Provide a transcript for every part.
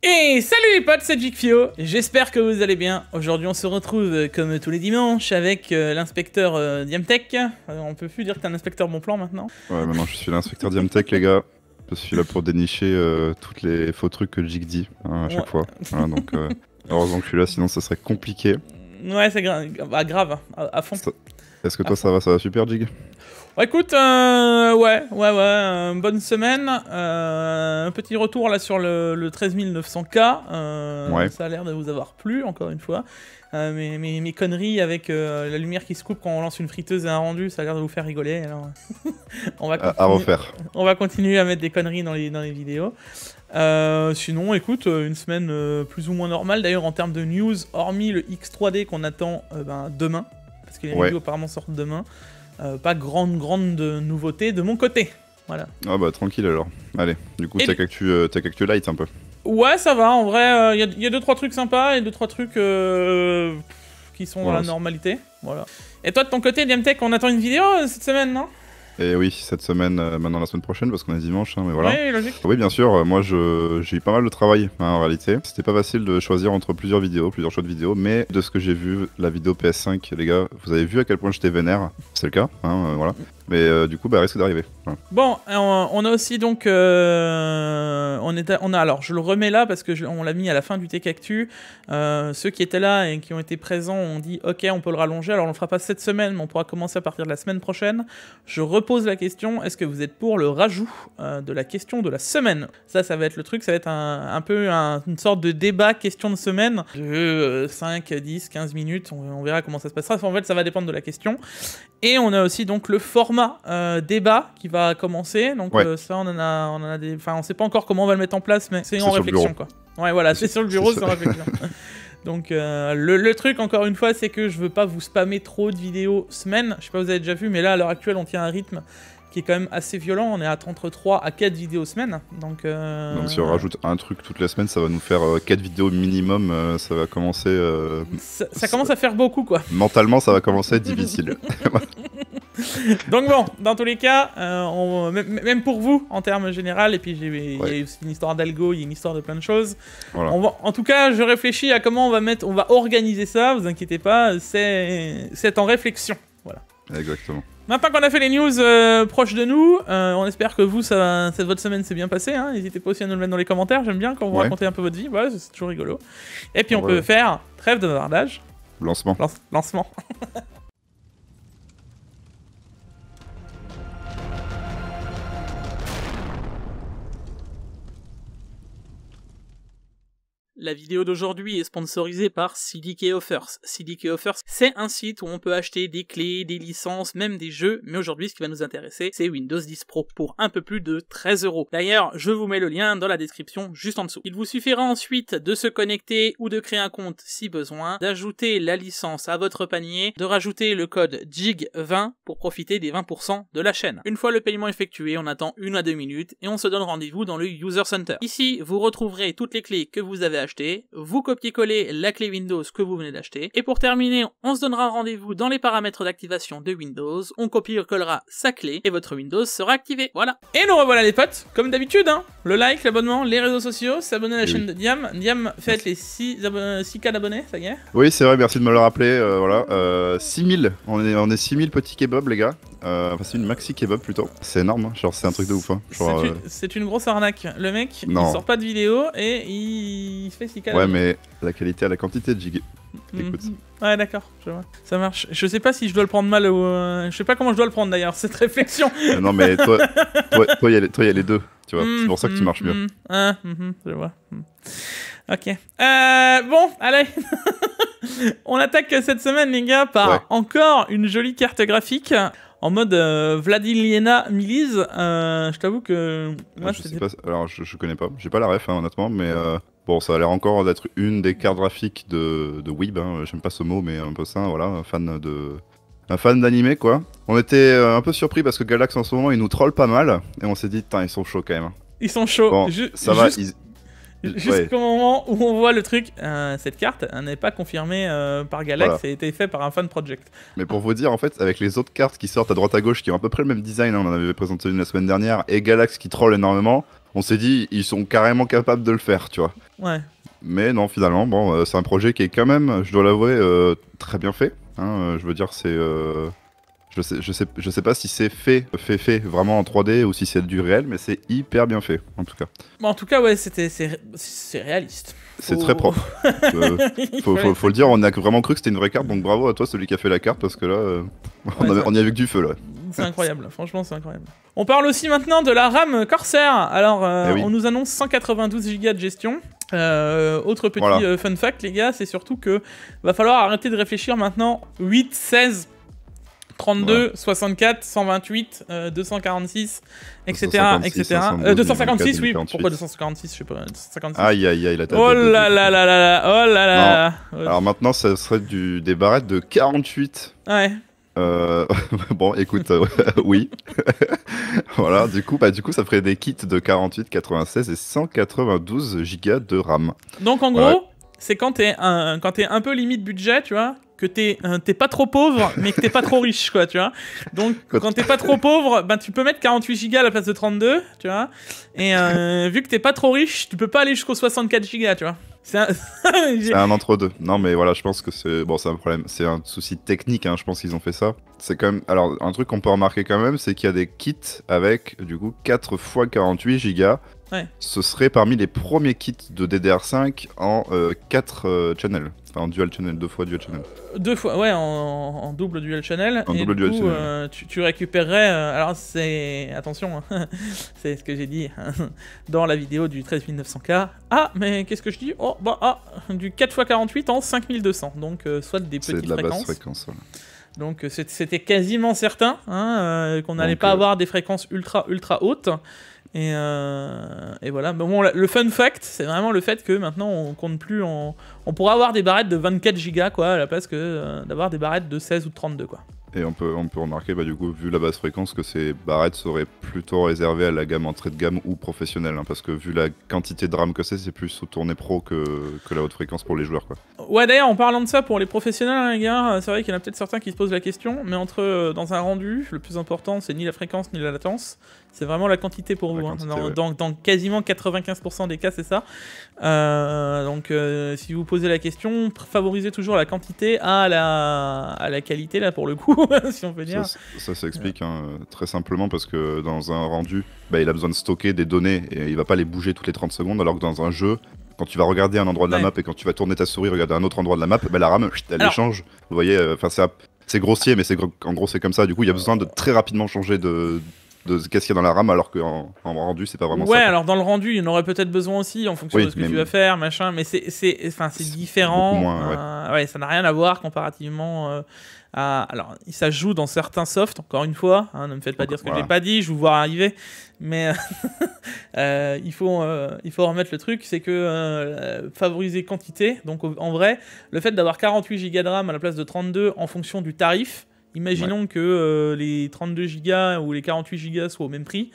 Et salut les potes, c'est Jikfio, j'espère que vous allez bien. Aujourd'hui on se retrouve comme tous les dimanches avec l'inspecteur Diamtech. On peut plus dire que t'es un inspecteur bon plan maintenant. Ouais, maintenant je suis l'inspecteur Diamtech les gars. Je suis là pour dénicher toutes les faux trucs que Jig dit à chaque fois. Voilà, donc heureusement que je suis là, sinon ça serait compliqué. Ouais, c'est grave, à fond. Est-ce que toi ça va super Jig? Écoute, bonne semaine. Un petit retour là sur le 13 900K. Ouais. Ça a l'air de vous avoir plu, encore une fois. Mes conneries avec la lumière qui se coupe quand on lance une friteuse et un rendu, ça a l'air de vous faire rigoler. Alors, on va à refaire. On va continuer à mettre des conneries dans les vidéos. Sinon, écoute, une semaine plus ou moins normale. D'ailleurs, en termes de news, hormis le X3D qu'on attend demain, parce que les vidéos apparemment sortent demain. Pas grande nouveauté de mon côté. Voilà. Ah bah tranquille alors. Allez, du coup t'as qu'actu light un peu. Ouais, ça va, en vrai, y a 2-3 trucs sympas et 2-3 trucs qui sont dans la normalité. Voilà. Et toi de ton côté, Diamtech, on attend une vidéo cette semaine, non? Et oui, cette semaine, maintenant la semaine prochaine, parce qu'on est dimanche, hein, mais voilà. Oui, logique. Oui, bien sûr, moi j'ai eu pas mal de travail, hein, en réalité. C'était pas facile de choisir entre plusieurs choix de vidéos, mais de ce que j'ai vu, la vidéo PS5, les gars, vous avez vu à quel point j'étais vénère, c'est le cas, hein, voilà. Mais du coup, bah, risque d'arriver. Voilà. Bon, on a aussi donc, alors je le remets là parce que on l'a mis à la fin du Tech Actu. Ceux qui étaient là et qui ont été présents ont dit ok, on peut le rallonger. Alors on le fera pas cette semaine, mais on pourra commencer à partir de la semaine prochaine. Je repose la question, est-ce que vous êtes pour le rajout de la question de la semaine? Ça va être le truc, ça va être un peu une sorte de débat question de semaine de 5, 10, 15 minutes. On verra comment ça se passera. En fait, ça va dépendre de la question. Et on a aussi donc le format débat qui va commencer. Donc ça, on en a des. Enfin, on sait pas encore comment on va le mettre en place, mais c'est en réflexion, quoi. Ouais, voilà, c'est sur le bureau, c'est en réflexion. Donc le truc, encore une fois, c'est que je veux pas vous spammer trop de vidéos semaine. Je sais pas si vous avez déjà vu, mais là, à l'heure actuelle, on tient un rythme qui est quand même assez violent. On est à 3 à 4 vidéos semaine. Donc si on rajoute un truc toutes les semaines, ça va nous faire 4 vidéos minimum. Ça va commencer... ça commence à faire beaucoup, quoi. Mentalement, ça va commencer à être difficile. Donc bon, dans tous les cas, même pour vous, en termes généraux, et puis il y a aussi une histoire d'algo, il y a une histoire de plein de choses. Voilà. En tout cas, je réfléchis à comment on va organiser ça, vous inquiétez pas, c'est en réflexion. Voilà. Exactement. Maintenant qu'on a fait les news proches de nous, on espère que vous, votre semaine s'est bien passée. Hein. N'hésitez pas aussi à nous le mettre dans les commentaires, j'aime bien quand vous racontez un peu votre vie, voilà, c'est toujours rigolo. Et puis on peut faire trêve de bavardage. Lancement. Lancement. La vidéo d'aujourd'hui est sponsorisée par CDK Offers. CDK Offers, c'est un site où on peut acheter des clés, des licences, même des jeux, mais aujourd'hui ce qui va nous intéresser, c'est Windows 10 Pro pour un peu plus de 13 €. D'ailleurs, je vous mets le lien dans la description juste en dessous. Il vous suffira ensuite de se connecter ou de créer un compte si besoin, d'ajouter la licence à votre panier, de rajouter le code JIG20 pour profiter des 20% de la chaîne. Une fois le paiement effectué, on attend 1 à 2 minutes et on se donne rendez-vous dans le User Center. Ici, vous retrouverez toutes les clés que vous avez achetées, vous copiez-collez la clé Windows que vous venez d'acheter, et pour terminer, on se donnera rendez-vous dans les paramètres d'activation de Windows, on copie-collera sa clé, et votre Windows sera activé, voilà. Et nous revoilà les potes, comme d'habitude, hein, le like, l'abonnement, les réseaux sociaux, s'abonner à la chaîne de Diam. Diam, faites les 6K d'abonnés, ça y est. Oui, c'est vrai, merci de me le rappeler, voilà. 6000, on est 6000 petits kebabs les gars. Enfin, c'est une maxi kebab plutôt. C'est énorme, hein. Genre c'est un truc de ouf. Hein. C'est une grosse arnaque. Le mec, il sort pas de vidéo et il fait 6K. Ouais, mais la qualité à la quantité de Jig. Écoute. Ouais, d'accord, je vois. Ça marche. Je sais pas si je dois le prendre mal ou. Je sais pas comment je dois le prendre d'ailleurs, cette réflexion. Non, mais toi, y a les deux. Tu vois, c'est pour ça que tu marches mieux. Je vois. Ok. Bon, allez. On attaque cette semaine, les gars, par encore une jolie carte graphique. En mode Vladiliena Miliz, je t'avoue que moi je sais pas, alors je connais pas, j'ai pas la ref hein, honnêtement, mais bon ça a l'air encore d'être une des cartes graphiques de Weeb, hein. J'aime pas ce mot mais un peu ça, voilà, un fan d'animé quoi. On était un peu surpris parce que Galax en ce moment il nous troll pas mal, et on s'est dit putain ils sont chauds quand même. Ils sont chauds. Bon, ça va, Jusqu'au moment où on voit le truc, cette carte n'est pas confirmée par Galax, Voilà. ça a été fait par un fan project. Mais pour vous dire, en fait, avec les autres cartes qui sortent à droite à gauche, qui ont à peu près le même design, hein, on en avait présenté une la semaine dernière, et Galax qui troll énormément, on s'est dit, ils sont carrément capables de le faire, tu vois. Ouais. Mais non, finalement, bon, c'est un projet qui est quand même, je dois l'avouer, très bien fait. Hein, je veux dire, c'est... Je sais pas si c'est fait vraiment en 3D ou si c'est du réel, mais c'est hyper bien fait, en tout cas. Bon, en tout cas, ouais, c'est réaliste. C'est très propre. Faut le dire, on a vraiment cru que c'était une vraie carte, donc bravo à toi, celui qui a fait la carte, parce que là, on y a vu que du feu, là. C'est incroyable, franchement, c'est incroyable. On parle aussi maintenant de la RAM Corsair. Alors, oui. on nous annonce 192 Go de gestion. Autre petit fun fact, les gars, c'est surtout que va falloir arrêter de réfléchir maintenant 8, 16, 32, 64, 128, 246, etc. 256, oui, pourquoi 256, je sais pas, 256. Aïe, la tête. Oh là là là là, oh là là. Alors maintenant, ça serait des barrettes de 48. Ouais. Bon, écoute, oui. Voilà, du coup, ça ferait des kits de 48, 96 et 192 Go de RAM. Donc en gros, c'est quand t'es un peu limite budget, tu vois, que t'es pas trop pauvre, mais que t'es pas trop riche, quoi, tu vois. Donc quand t'es pas trop pauvre, ben tu peux mettre 48 Go à la place de 32, tu vois. Et vu que t'es pas trop riche, tu peux pas aller jusqu'aux 64 Go, tu vois. C'est un entre-deux. Non, mais voilà, je pense que c'est un problème. C'est un souci technique, hein, je pense qu'ils ont fait ça. C'est quand même... Alors, un truc qu'on peut remarquer quand même, c'est qu'il y a des kits avec, du coup, 4 x 48 Go. Ouais. Ce serait parmi les premiers kits de DDR5 en 4 channels. Enfin, en dual channel, 2 fois dual channel. 2 fois, ouais, en double dual channel. En et double du dual coup, channel. tu récupérerais... alors, c'est... Attention, hein, c'est ce que j'ai dit dans la vidéo du 13900K. Ah, mais qu'est-ce que je dis? Oh, bah, du 4 x 48 en 5200. Donc, soit des petites fréquences. C'est de la basse fréquence, voilà. Donc, c'était quasiment certain qu'on n'allait pas avoir des fréquences ultra hautes. Et voilà. Mais bon, le fun fact, c'est vraiment le fait que maintenant on compte plus on pourra avoir des barrettes de 24 Go quoi, à la place que d'avoir des barrettes de 16 ou de 32 quoi. Et on peut remarquer, bah, du coup, vu la basse fréquence, que ces barrettes seraient plutôt réservées à la gamme entrée de gamme ou professionnelle, hein, parce que vu la quantité de RAM que c'est plus au tourné pro que la haute fréquence pour les joueurs, quoi. Ouais, d'ailleurs, en parlant de ça, pour les professionnels, hein, les gars, c'est vrai qu'il y en a peut-être certains qui se posent la question, mais dans un rendu, le plus important, c'est ni la fréquence ni la latence, c'est vraiment la quantité pour vous. Quantité, hein. Dans quasiment 95% des cas, c'est ça. Donc, si vous posez la question, favorisez toujours la quantité à la qualité, là, pour le coup. Si on peut dire. Ça s'explique très simplement parce que dans un rendu, bah, il a besoin de stocker des données et il va pas les bouger toutes les 30 secondes, alors que dans un jeu, quand tu vas regarder un endroit de la map et quand tu vas tourner ta souris, regarder un autre endroit de la map, bah, la RAM, elle échange. Vous voyez, c'est grossier, mais en gros c'est comme ça. Du coup, il y a besoin de très rapidement changer de qu'est-ce qu'il y a dans la RAM, alors qu'en rendu, c'est pas vraiment ça. Ouais, alors dans le rendu, il y en aurait peut-être besoin aussi, en fonction de ce que tu vas faire, machin, mais c'est différent. Moins, ouais, ça n'a rien à voir comparativement alors, ça joue dans certains softs, encore une fois, hein, ne me faites pas dire ce que j'ai pas dit, je vous vois arriver, mais il faut remettre le truc, c'est que favoriser quantité, donc en vrai, le fait d'avoir 48 Go de RAM à la place de 32 en fonction du tarif, imaginons que les 32 Go ou les 48 Go soient au même prix,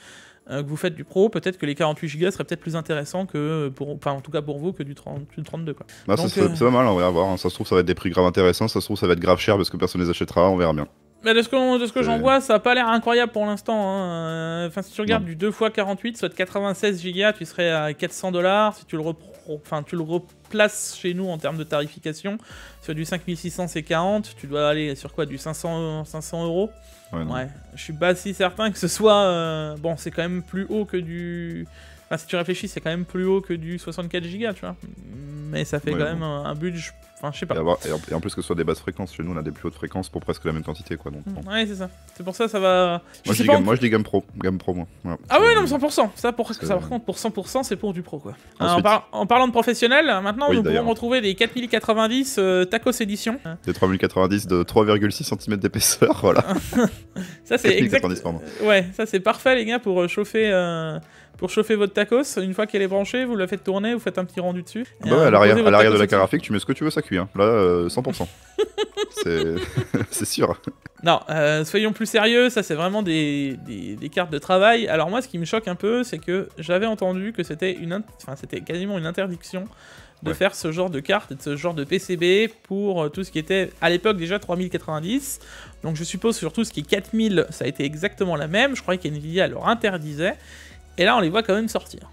que vous faites du pro, peut-être que les 48 Go seraient peut-être plus intéressants que en tout cas pour vous, que du 32 quoi. Bah, c'est pas mal, on va voir. Hein. Ça se trouve, ça va être des prix grave intéressants, ça se trouve, ça va être grave cher parce que personne les achètera, on verra bien. Mais de ce que j'en vois, ça a pas l'air incroyable pour l'instant. Hein. Enfin, si tu regardes du 2 x 48, soit de 96 Go, tu serais à 400$. Si tu le replaces chez nous en termes de tarification, sur du 5600 c'est 40, tu dois aller sur quoi, du 500 €. Ouais, je suis pas si certain que ce soit... bon, c'est quand même plus haut que du... Enfin, si tu réfléchis, c'est quand même plus haut que du 64 Go, tu vois. Mais ça fait quand même un budget... Enfin, je sais pas. Et en plus que ce soit des basses fréquences, chez nous on a des plus hautes fréquences pour presque la même quantité, quoi. Donc, bon. Ouais, c'est ça. C'est pour ça va... Moi je dis gamme pro moi. Voilà. Ah ouais, non, 100%. Ça, par contre, pour 100%, c'est pour du pro, quoi. En parlant de professionnel, maintenant, nous pouvons retrouver des 4090 Tacos Edition. Des 3090 de 3,6 cm d'épaisseur, voilà. Ça, c'est exact. Ouais, ça, c'est parfait, les gars, pour chauffer votre tacos. Une fois qu'elle est branchée, vous la faites tourner, vous faites un petit rendu dessus. Bah ouais, à l'arrière de la carafique, tu mets ce que tu veux, ça cuit. Hein. Là, 100%. C'est sûr. Non, soyons plus sérieux, ça c'est vraiment des cartes de travail. Alors moi, ce qui me choque un peu, c'est que j'avais entendu que c'était c'était quasiment une interdiction de faire ce genre de cartes et de ce genre de PCB pour tout ce qui était, à l'époque déjà 3090. Donc je suppose sur tout ce qui est 4000, ça a été exactement la même. Je croyais qu'NVIDIA leur interdisait. Et là, on les voit quand même sortir.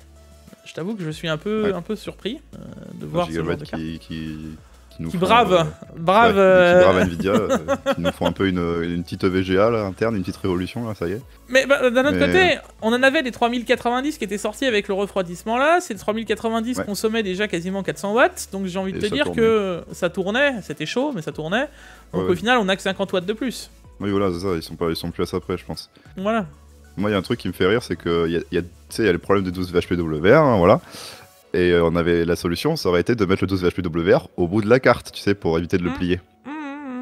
Je t'avoue que je suis un peu surpris de voir ce genre de cartes. Qui brave Nvidia, qui nous font un peu une petite EVGA là, interne, une petite révolution là, ça y est. Mais d'un autre côté, on en avait des 3090 qui étaient sortis avec le refroidissement là, ces 3090 consommaient déjà quasiment 400 watts, donc j'ai envie de te dire que ça tournait, c'était chaud mais ça tournait, donc au final on a que 50 watts de plus. Oui voilà, c'est ça, ils sont plus à ça près je pense. Voilà. Moi il y a un truc qui me fait rire, c'est que il y a le problème de 12 VHPWR, hein, voilà. Et on avait la solution, ça aurait été de mettre le 12 VHPWR au bout de la carte, tu sais, pour éviter de le plier.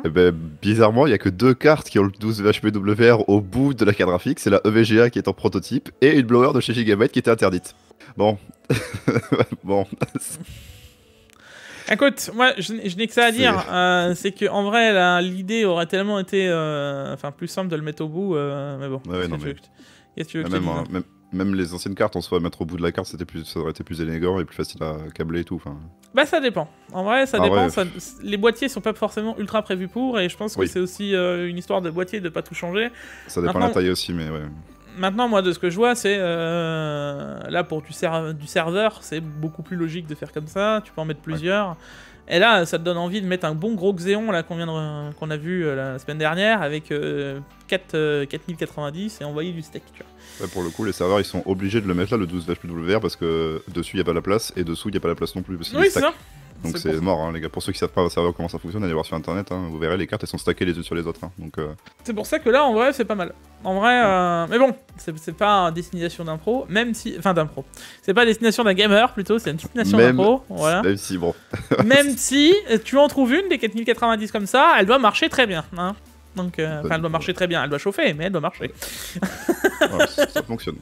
Et ben, bizarrement, il n'y a que 2 cartes qui ont le 12 VHPWR au bout de la carte graphique, c'est la EVGA qui est en prototype, et une blower de chez Gigabyte qui était interdite. Bon. Bon. Écoute, moi je n'ai que ça à dire, c'est que en vrai l'idée aurait tellement été plus simple de le mettre au bout, mais bon. Ouais, qu'est-ce que tu veux que je te dise ? Même les anciennes cartes, en soi, mettre au bout de la carte, ça aurait été plus élégant et plus facile à câbler et tout. Bah ça dépend. En vrai, ça dépend. Les boîtiers sont pas forcément ultra prévus pour, et je pense que c'est aussi une histoire de boîtier de pas tout changer. Ça dépend de la taille aussi, mais ouais. Maintenant, moi, de ce que je vois, c'est là pour du serveur, c'est beaucoup plus logique de faire comme ça. Tu peux en mettre plusieurs. Ouais. Et là, ça te donne envie de mettre un bon gros Xeon là qu'on a vu la semaine dernière avec 4090 et envoyer du steak. Tu vois. Ouais, pour le coup, les serveurs ils sont obligés de le mettre là, le 12 VHPWR, parce que dessus il n'y a pas la place et dessous il n'y a pas la place non plus. Parce oui, c'est ça. Donc c'est mort, hein, les gars. Pour ceux qui savent pas un serveur comment ça fonctionne, allez voir sur internet, hein, vous verrez les cartes elles sont stackées les unes sur les autres. Hein, donc, c'est pour ça que là en vrai c'est pas mal. En vrai, mais bon, c'est pas destination d'un pro, même si. Enfin d'un pro. C'est pas destination d'un gamer plutôt, c'est une destination d'un pro. Voilà. Même si, bon. Même si tu en trouves une des 4090 comme ça, elle doit marcher très bien. Hein. Donc, elle doit marcher très bien. Elle doit chauffer, mais elle doit marcher. Ouais, ça fonctionne.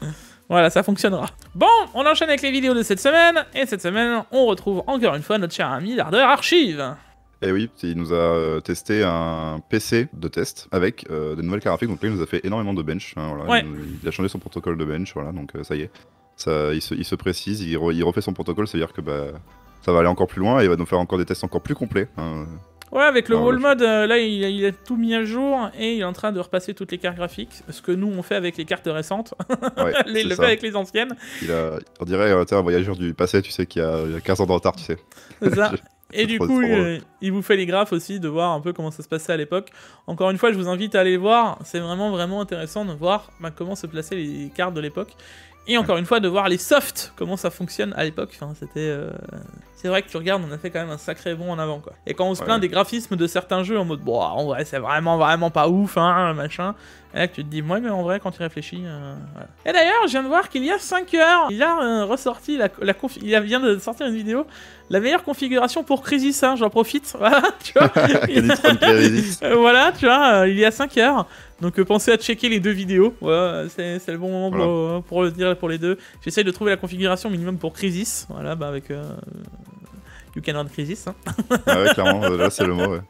Voilà, ça fonctionnera. Bon, on enchaîne avec les vidéos de cette semaine. Et cette semaine, on retrouve encore une fois notre cher ami l'Ardeur Archive. Et oui, il nous a testé un PC de test avec de nouvelles cartes graphiques. Donc là, il nous a fait énormément de bench. Hein, voilà. Ouais. Il a changé son protocole de bench. Voilà, donc ça y est. Il se précise, il refait son protocole. C'est-à-dire que ça va aller encore plus loin et il va nous faire encore des tests encore plus complets. Hein. Ouais, avec le wall mode, là, il a tout mis à jour et il est en train de repasser toutes les cartes graphiques. Ce que nous, on fait avec les cartes récentes. Ouais, il le fait avec les anciennes. On dirait un voyageur du passé, tu sais, qui a 15 ans de retard, tu sais. C'est ça. Et du coup, il vous fait les graphes aussi, de voir un peu comment ça se passait à l'époque. Encore une fois, je vous invite à aller voir. C'est vraiment intéressant de voir comment se plaçaient les cartes de l'époque. Et encore une fois, de voir les softs, comment ça fonctionne à l'époque. Enfin, c'était... C'est vrai que tu regardes, on a fait quand même un sacré bond en avant, quoi. Et quand on se plaint des graphismes de certains jeux en mode, bon, en vrai, c'est vraiment pas ouf, hein, machin. Et là, que tu te dis, ouais, mais en vrai, quand tu réfléchis, voilà. Et d'ailleurs, je viens de voir qu'il y a 5 heures, il a ressorti il vient de sortir une vidéo, la meilleure configuration pour Crysis, hein, j'en profite, voilà, tu vois. Voilà, tu vois, il y a 5 heures. Donc pensez à checker les 2 vidéos, voilà, c'est le bon moment pour le dire pour les deux. J'essaye de trouver la configuration minimum pour Crysis, voilà, avec You Can Run Crysis. Hein. Ah ouais, clairement, là c'est le mot, ouais.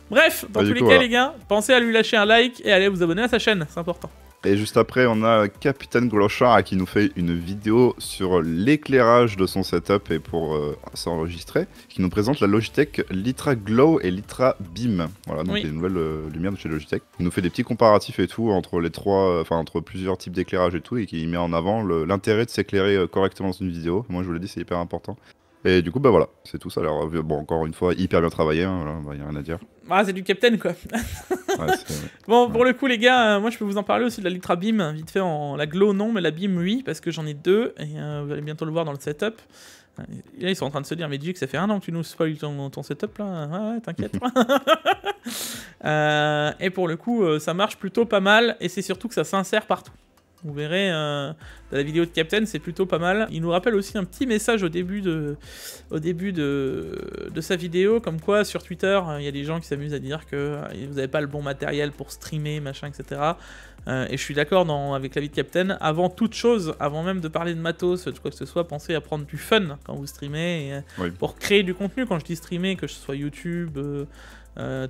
Bref, dans tous les cas, les gars, pensez à lui lâcher un like et à aller vous abonner à sa chaîne, c'est important. Et juste après, on a Capitaine Glochard qui nous fait une vidéo sur l'éclairage de son setup et pour s'enregistrer, qui nous présente la Logitech Litra Glow et Litra Beam. Voilà, donc les nouvelles lumières de chez Logitech. Il nous fait des petits comparatifs et tout entre les entre plusieurs types d'éclairage et tout, et qui met en avant l'intérêt de s'éclairer correctement dans une vidéo. Moi, je vous l'ai dit, c'est hyper important. Et du coup, bah voilà, c'est tout ça. Alors, bon, encore une fois, hyper bien travaillé, hein, voilà, y a rien à dire. Ah, c'est du Captain, quoi. Ouais, bon, pour le coup, les gars, moi je peux vous en parler aussi de la Litra Beam, vite fait, la Glow non, mais la Beam oui, parce que j'en ai 2, et vous allez bientôt le voir dans le setup. Et là, ils sont en train de se dire, mais Jig, ça fait 1 an que tu nous spoil ton setup, là. Ouais, t'inquiète. Et pour le coup, ça marche plutôt pas mal, et c'est surtout que ça s'insère partout. Vous verrez, dans la vidéo de Captain, c'est plutôt pas mal. Il nous rappelle aussi un petit message au début de sa vidéo, comme quoi sur Twitter, il y a des gens qui s'amusent à dire que vous n'avez pas le bon matériel pour streamer, machin, etc. Et je suis d'accord avec l'avis de Captain. Avant toute chose, avant même de parler de matos, de quoi que ce soit, pensez à prendre du fun quand vous streamez. Et, pour créer du contenu, quand je dis streamer, que ce soit YouTube,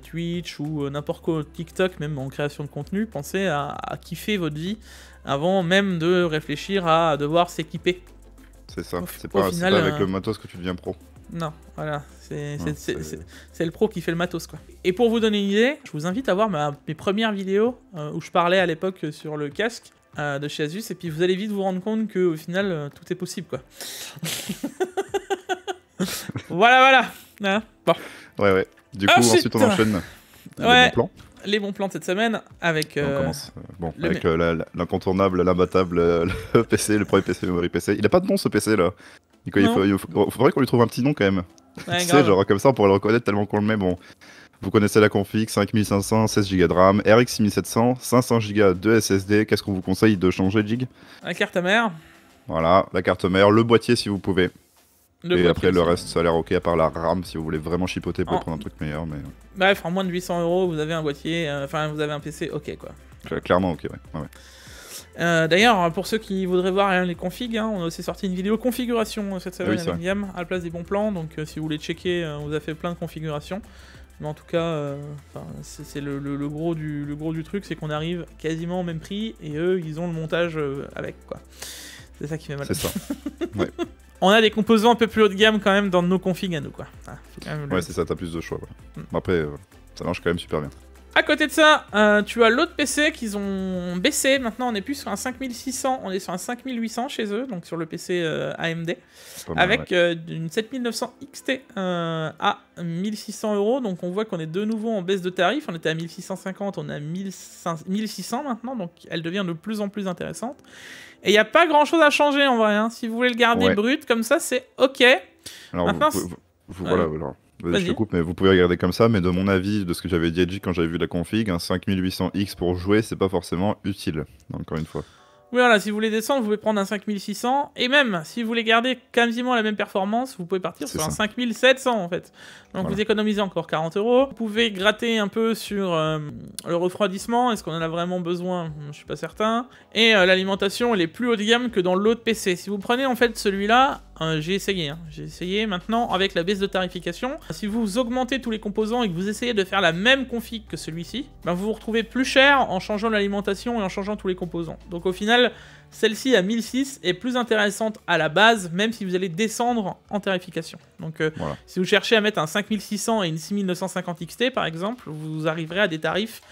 Twitch ou n'importe quoi, TikTok, même en création de contenu, pensez à kiffer votre vie avant même de réfléchir à devoir s'équiper. C'est ça, c'est au pas final, avec le matos que tu deviens pro. Non, voilà, c'est c'est le pro qui fait le matos, quoi. Et pour vous donner une idée, je vous invite à voir mes premières vidéos où je parlais à l'époque sur le casque de chez Asus, et puis vous allez vite vous rendre compte qu'au final, tout est possible, quoi. Voilà. Hein, bon. Ouais. Du coup, ensuite on enchaîne les bons plans. Les bons plans de cette semaine avec... On commence avec l'incontournable, l'imbattable, le PC, le premier PC Memory PC. Il a pas de nom ce PC là. Il faudrait qu'on lui trouve un petit nom quand même. Ouais, tu sais, genre comme ça on pourrait le reconnaître tellement qu'on le met. Bon, vous connaissez la config, 5500, 16 Go de RAM, RX 6700, 500 Go de SSD. Qu'est-ce qu'on vous conseille de changer, Jig? La carte mère. Voilà, la carte mère, le boîtier si vous pouvez. Et après le reste, ça a l'air ok, à part la RAM, si vous voulez vraiment chipoter pour prendre un truc meilleur. Mais... Bref, en moins de 800 €, vous avez un boîtier, vous avez un PC, ok quoi. Clairement ok, ouais. D'ailleurs, pour ceux qui voudraient voir les configs, on a aussi sorti une vidéo configuration cette semaine avec Guillaume, à la place des bons plans, donc si vous voulez checker, on vous a fait plein de configurations. Mais en tout cas, c'est le gros du truc, c'est qu'on arrive quasiment au même prix, et eux, ils ont le montage avec, quoi. C'est ça qui fait mal. C'est ça, ouais. On a des composants un peu plus haut de gamme quand même dans nos configs à nous, quoi. Ouais, c'est ça, t'as plus de choix. Ouais. Après, ça marche quand même super bien. À côté de ça, tu as l'autre PC qu'ils ont baissé. Maintenant, on n'est plus sur un 5600, on est sur un 5800 chez eux, donc sur le PC AMD, avec une 7900 XT à 1600 €. Donc on voit qu'on est de nouveau en baisse de tarif. On était à 1650, on est à 1600 maintenant, donc elle devient de plus en plus intéressante. Et il n'y a pas grand chose à changer en vrai. Si vous voulez le garder brut comme ça, c'est ok. Alors, maintenant, voilà. Je te coupe, mais vous pouvez regarder comme ça, mais de mon avis, de ce que j'avais dit à J quand j'avais vu la config, un 5800X pour jouer, c'est pas forcément utile, encore une fois. Oui, voilà, si vous voulez descendre, vous pouvez prendre un 5600, et même, si vous voulez garder quasiment la même performance, vous pouvez partir sur un 5700, en fait. Donc vous économisez encore 40 €. Vous pouvez gratter un peu sur le refroidissement, est-ce qu'on en a vraiment besoin? Je suis pas certain. Et l'alimentation, elle est plus haut de gamme que dans l'autre PC. Si vous prenez, en fait, celui-là, j'ai essayé maintenant avec la baisse de tarification. Si vous augmentez tous les composants et que vous essayez de faire la même config que celui-ci, vous vous retrouvez plus cher en changeant l'alimentation et en changeant tous les composants. Donc au final, celle-ci à 1006 est plus intéressante à la base, même si vous allez descendre en tarification. Donc si vous cherchez à mettre un 5600 et une 6950 XT par exemple, vous arriverez à des tarifs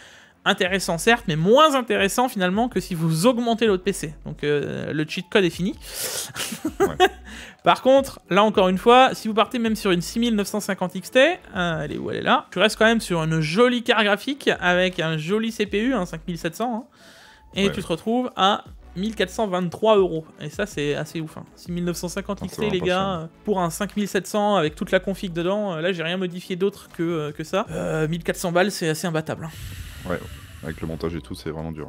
intéressant certes, mais moins intéressant finalement que si vous augmentez l'autre PC. Donc le cheat code est fini. Par contre, là encore une fois, si vous partez même sur une 6950 XT, elle est où? Elle est là. Tu restes quand même sur une jolie carte graphique avec un joli CPU, un 5700, et tu te retrouves à 1423 €. Et ça, c'est assez ouf. 6950 XT, les gars, pour un 5700 avec toute la config dedans, là, j'ai rien modifié d'autre que ça. 1400 balles, c'est assez imbattable. Ouais, avec le montage et tout, c'est vraiment dur.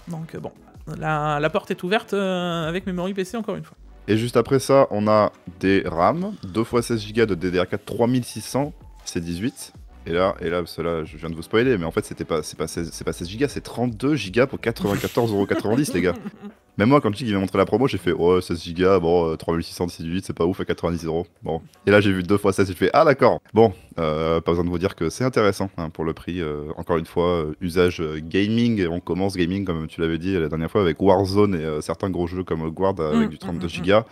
Donc bon, la porte est ouverte avec Memory PC encore une fois. Et juste après ça, on a des RAM, 2 x 16 Go de DDR4 3600, c'est 18. Et là, cela, je viens de vous spoiler, mais en fait, c'est pas 16 Go, c'est 32 Go pour 94,90 €, les gars. Même moi, quand Jig m'a montré la promo, j'ai fait oh 16 Go, bon 3600 18, c'est pas ouf à 90 €. Bon. Et là, j'ai vu 2 x 16, j'ai fait ah d'accord. Bon, pas besoin de vous dire que c'est intéressant pour le prix. Encore une fois, usage gaming, on commence gaming comme tu l'avais dit la dernière fois avec Warzone et certains gros jeux comme Guard avec du 32 Go.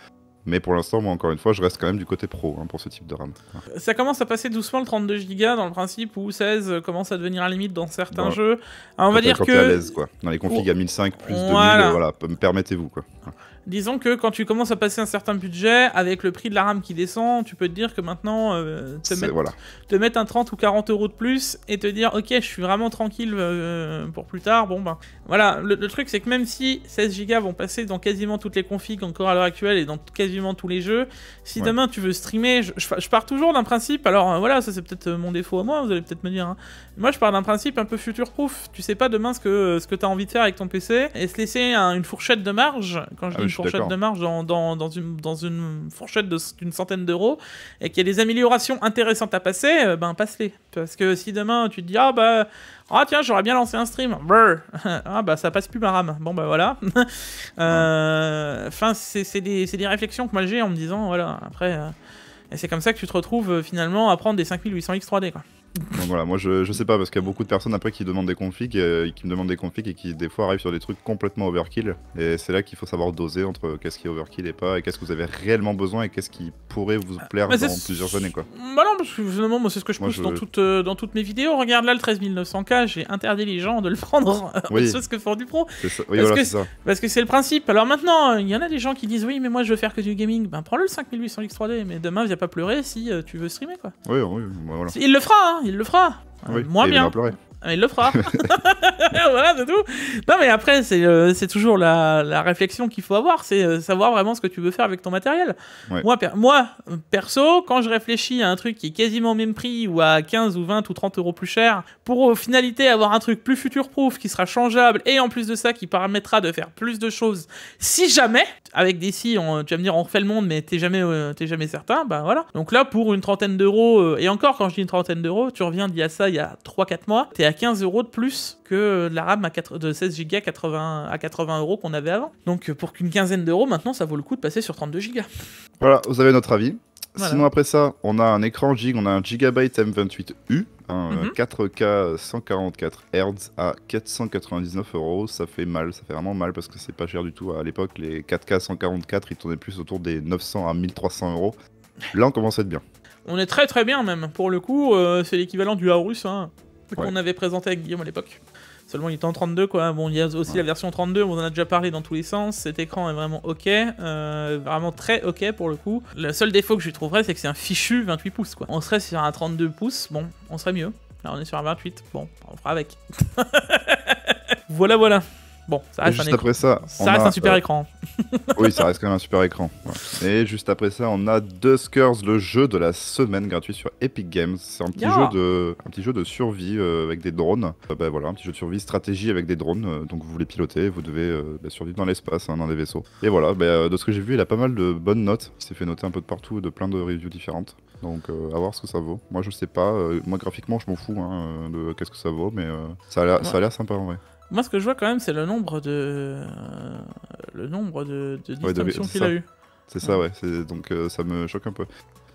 Mais pour l'instant, moi, encore une fois, je reste quand même du côté pro pour ce type de RAM. Ça commence à passer doucement le 32 Go dans le principe où 16 commence à devenir à limite dans certains jeux. Alors, on va dire que... à l'aise, quoi. Dans les configs à 1005 plus 2000, voilà, permettez-vous, quoi. Disons que quand tu commences à passer un certain budget, avec le prix de la RAM qui descend, tu peux te dire que maintenant, te mettre un 30 ou 40 € de plus et te dire, ok, je suis vraiment tranquille pour plus tard, bon ben... Voilà, le truc c'est que même si 16 Go vont passer dans quasiment toutes les configs encore à l'heure actuelle et dans quasiment tous les jeux, si demain tu veux streamer, je pars toujours d'un principe, alors voilà, ça c'est peut-être mon défaut à moi, vous allez peut-être me dire, moi je pars d'un principe un peu future-proof, tu sais pas demain ce que tu as envie de faire avec ton PC, et se laisser une fourchette de marge, quand je dis une fourchette de marge dans une fourchette d'une centaine d'euros, et qu'il y a des améliorations intéressantes à passer, ben passe-les. Parce que si demain tu te dis tiens, j'aurais bien lancé un stream, ça passe plus ma RAM, bon bah voilà. Enfin c'est des réflexions que moi j'ai en me disant voilà, après et c'est comme ça que tu te retrouves finalement à prendre des 5800X 3D quoi. Donc voilà, moi je sais pas parce qu'il y a beaucoup de personnes après qui demandent des configs, qui me demandent des configs et qui des fois arrivent sur des trucs complètement overkill. Et c'est là qu'il faut savoir doser entre qu'est-ce qui est overkill et pas, et qu'est-ce que vous avez réellement besoin et qu'est-ce qui pourrait vous plaire dans plusieurs années quoi. Bah non, parce que finalement moi c'est ce que je pousse dans toutes mes vidéos. Regarde là le 13900K, j'ai interdit les gens de le prendre autre chose que faire du pro. Ça. Oui, voilà, c'est ça. Parce que c'est le principe. Alors maintenant, il y en a des gens qui disent oui mais moi je veux faire que du gaming. Ben prends-le 5800 X3D, mais demain viens pas pleurer si tu veux streamer quoi. Oui, voilà. Il le fera, hein, il le fera. Oui, moins bien. Il le fera. Voilà, c'est tout. Non, mais après, c'est toujours la réflexion qu'il faut avoir, c'est savoir vraiment ce que tu veux faire avec ton matériel. Ouais. Moi, perso, quand je réfléchis à un truc qui est quasiment au même prix ou à 15 ou 20 ou 30 euros plus cher, pour finalité avoir un truc plus future-proof qui sera changeable et en plus de ça qui permettra de faire plus de choses, si jamais, avec des si, tu vas me dire on refait le monde, mais t'es jamais certain, bah voilà. Donc là, pour une trentaine d'euros, et encore quand je dis une trentaine d'euros, tu reviens d'il y a ça, il y a 3-4 mois, t'es à 15 euros de plus que la RAM de 16 Go à 80 euros qu'on avait avant. Donc pour qu'une quinzaine d'euros, maintenant, ça vaut le coup de passer sur 32 Go. Voilà, vous avez notre avis. Voilà. Sinon après ça, on a un écran Gig, on a un Gigabyte M28U, 4K 144 Hz à 499 euros. Ça fait mal, ça fait vraiment mal parce que c'est pas cher du tout. À l'époque, les 4K 144, ils tournaient plus autour des 900 à 1300 euros. Là, on commence à être bien. On est très très bien même. Pour le coup, c'est l'équivalent du Aorus qu'on avait présenté avec Guillaume à l'époque. Seulement il était en 32 quoi. Bon, il y a aussi la version 32, on en a déjà parlé dans tous les sens. Cet écran est vraiment ok, vraiment très ok pour le coup. Le seul défaut que je lui trouverais, c'est que c'est un fichu 28 pouces quoi. On serait sur un 32 pouces, bon, on serait mieux. Là on est sur un 28, bon, on fera avec. Voilà. Bon, ça reste un écran. Après ça, reste un super écran. Oui, ça reste quand même un super écran. Ouais. Et juste après ça, on a Duskers, le jeu de la semaine gratuit sur Epic Games. C'est un petit jeu de survie avec des drones. Voilà, un petit jeu de survie stratégie avec des drones. Donc vous les pilotez, vous devez survivre dans l'espace, dans des vaisseaux. Et voilà, de ce que j'ai vu, il a pas mal de bonnes notes. Il s'est fait noter un peu de partout, de plein de reviews différentes. Donc à voir ce que ça vaut. Moi je sais pas, moi graphiquement je m'en fous de qu'est-ce que ça vaut, mais ça a l'air sympa en vrai. Moi, ce que je vois quand même, c'est le nombre de distinctions qu'il a eu. C'est ça, ouais. Donc ça me choque un peu.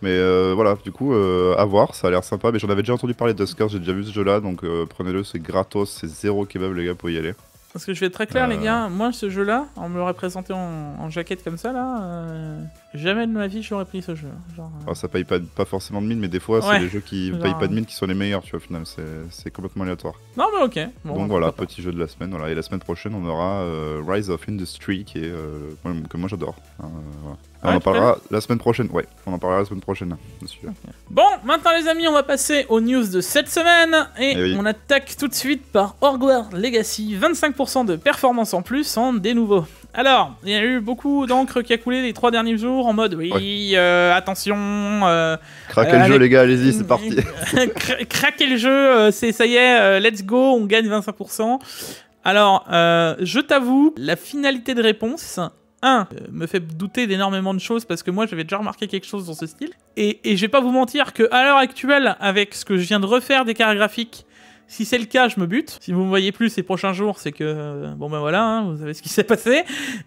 Mais voilà, du coup, à voir, ça a l'air sympa. Mais j'en avais déjà entendu parler de Duskers, j'ai déjà vu ce jeu-là, donc prenez-le, c'est gratos, c'est 0 kebab, les gars, pour y aller. Parce que je vais être très clair, les gars, moi, ce jeu-là, on me l'aurait présenté en jaquette comme ça, là, jamais de ma vie, j'aurais pris ce jeu. Genre, Alors, ça paye pas forcément de mine, mais des fois, c'est les jeux qui payent pas de mine qui sont les meilleurs, tu vois, au final, c'est complètement aléatoire. Non, mais ok. Bon, donc voilà, petit jeu de la semaine, voilà. Et la semaine prochaine, on aura Rise of Industry, qui est, que moi j'adore. Voilà. On en parlera la semaine prochaine, on en parlera la semaine prochaine. Okay. Bon, maintenant les amis, on va passer aux news de cette semaine, et on attaque tout de suite par Hogwarts Legacy, 25% de performance en plus en des nouveaux. Alors, il y a eu beaucoup d'encre qui a coulé les 3 derniers jours en mode attention. Craquez le jeu les gars, allez-y, c'est parti. Craquez le jeu, ça y est, let's go, on gagne 25%. Alors, je t'avoue, la finalité de réponse... me fait douter d'énormément de choses parce que moi j'avais déjà remarqué quelque chose dans ce style et je vais pas vous mentir que à l'heure actuelle avec ce que je viens de refaire des cartes graphiques, si c'est le cas je me bute. Si vous me voyez plus ces prochains jours c'est que voilà, vous savez ce qui s'est passé.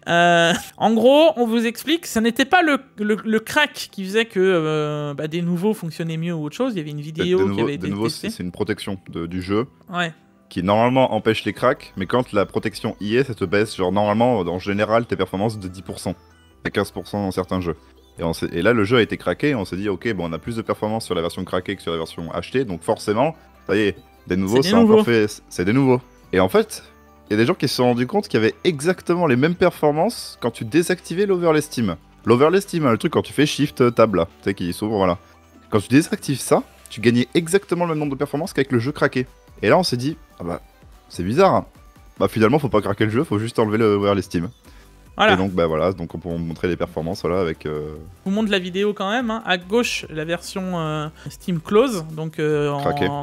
En gros on vous explique, ça n'était pas le crack qui faisait que des nouveaux fonctionnaient mieux ou autre chose. Il y avait une vidéo qui avait été testée. C'est une protection du jeu. Ouais. Qui normalement empêche les cracks, mais quand la protection y est, ça te baisse, genre normalement, en général, tes performances de 10%, à 15% dans certains jeux. Et là, le jeu a été craqué, et on s'est dit, ok, bon, on a plus de performances sur la version craquée que sur la version achetée, donc forcément, ça y est, des nouveaux, c'est des nouveaux. Et en fait, il y a des gens qui se sont rendus compte qu'il y avait exactement les mêmes performances quand tu désactivais l'overlay Steam. L'overlay Steam, le truc quand tu fais Shift Tab là, tu sais, qui s'ouvre, voilà. Quand tu désactives ça, tu gagnais exactement le même nombre de performances qu'avec le jeu craqué. Et là on s'est dit, c'est bizarre, hein. Finalement faut pas craquer le jeu, faut juste enlever le Steam. Voilà. Et donc voilà, donc on peut vous montrer les performances avec... Je vous montre la vidéo quand même, hein. À gauche la version Steam Close, donc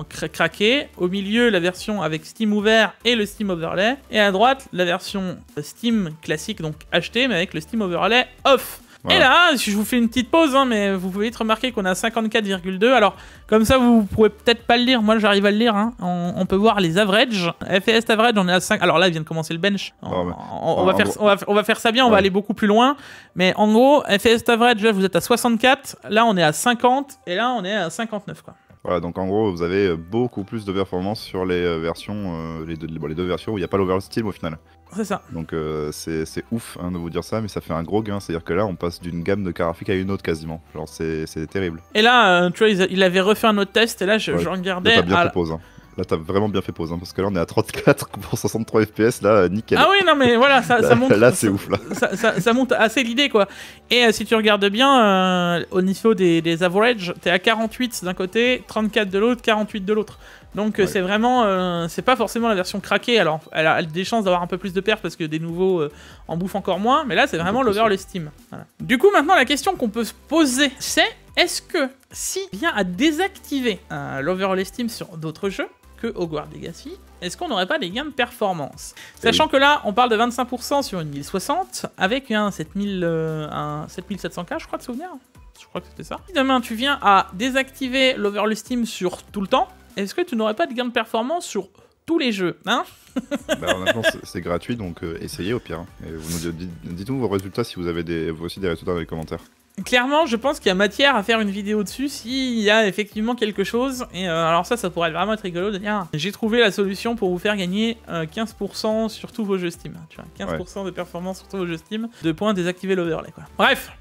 craqué. Au milieu la version avec Steam ouvert et le Steam Overlay. Et à droite la version Steam classique, donc acheté mais avec le Steam Overlay off. Voilà. Et là, je vous fais une petite pause, hein, mais vous pouvez vite remarquer qu'on a 54,2. Alors, comme ça, vous pourrez peut-être pas le lire. Moi, j'arrive à le lire. Hein. On peut voir les averages. FPS average, on est à 5. Alors là, il vient de commencer le bench. On va faire ça bien, on va aller beaucoup plus loin. Mais en gros, FPS average, là, vous êtes à 64. Là, on est à 50. Et là, on est à 59, quoi. Voilà, donc en gros, vous avez beaucoup plus de performance sur les versions, les deux versions où il n'y a pas l'oversteam au final. C'est ça. Donc c'est ouf hein, de vous dire ça, mais ça fait un gros gain. C'est-à-dire que là, on passe d'une gamme de cartes graphiques à une autre quasiment. Genre, c'est terrible. Et là, tu vois, il avait refait un autre test, et là, je regardais... Là, t'as bien fait pause, hein. Là, t'as vraiment bien fait pause, hein, parce que là, on est à 34 pour 63 FPS, là, nickel. Ah oui, non, mais voilà, ça monte... Là, c'est ouf, là. Ça monte assez l'idée, quoi. Et si tu regardes bien, au niveau des averages, t'es à 48 d'un côté, 34 de l'autre, 48 de l'autre. Donc c'est vraiment... c'est pas forcément la version craquée, alors elle a des chances d'avoir un peu plus de perf, parce que des nouveaux en bouffent encore moins, mais là, c'est vraiment l'overlay Steam. Voilà. Du coup, maintenant, la question qu'on peut se poser, c'est... Est-ce que, si on vient à désactiver l'overlay Steam sur d'autres jeux, que Hogwarts Legacy, est-ce qu'on n'aurait pas des gains de performance? Sachant que là, on parle de 25% sur une 1060, avec un 7700K, je crois, de souvenir. Je crois que c'était ça. Si demain, tu viens à désactiver l'overlay Steam sur tout le temps, est-ce que tu n'aurais pas de gains de performance sur tous les jeux, hein? Bah, honnêtement, c'est gratuit, donc essayez au pire. Et vous nous dites-nous vos résultats si vous avez vous aussi des résultats dans les commentaires. Clairement, je pense qu'il y a matière à faire une vidéo dessus s'il y a effectivement quelque chose. Et alors ça pourrait vraiment être rigolo de dire j'ai trouvé la solution pour vous faire gagner 15% sur tous vos jeux Steam. Tu vois, 15% de performance sur tous vos jeux Steam. 2 points, désactiver l'overlay, quoi. Bref.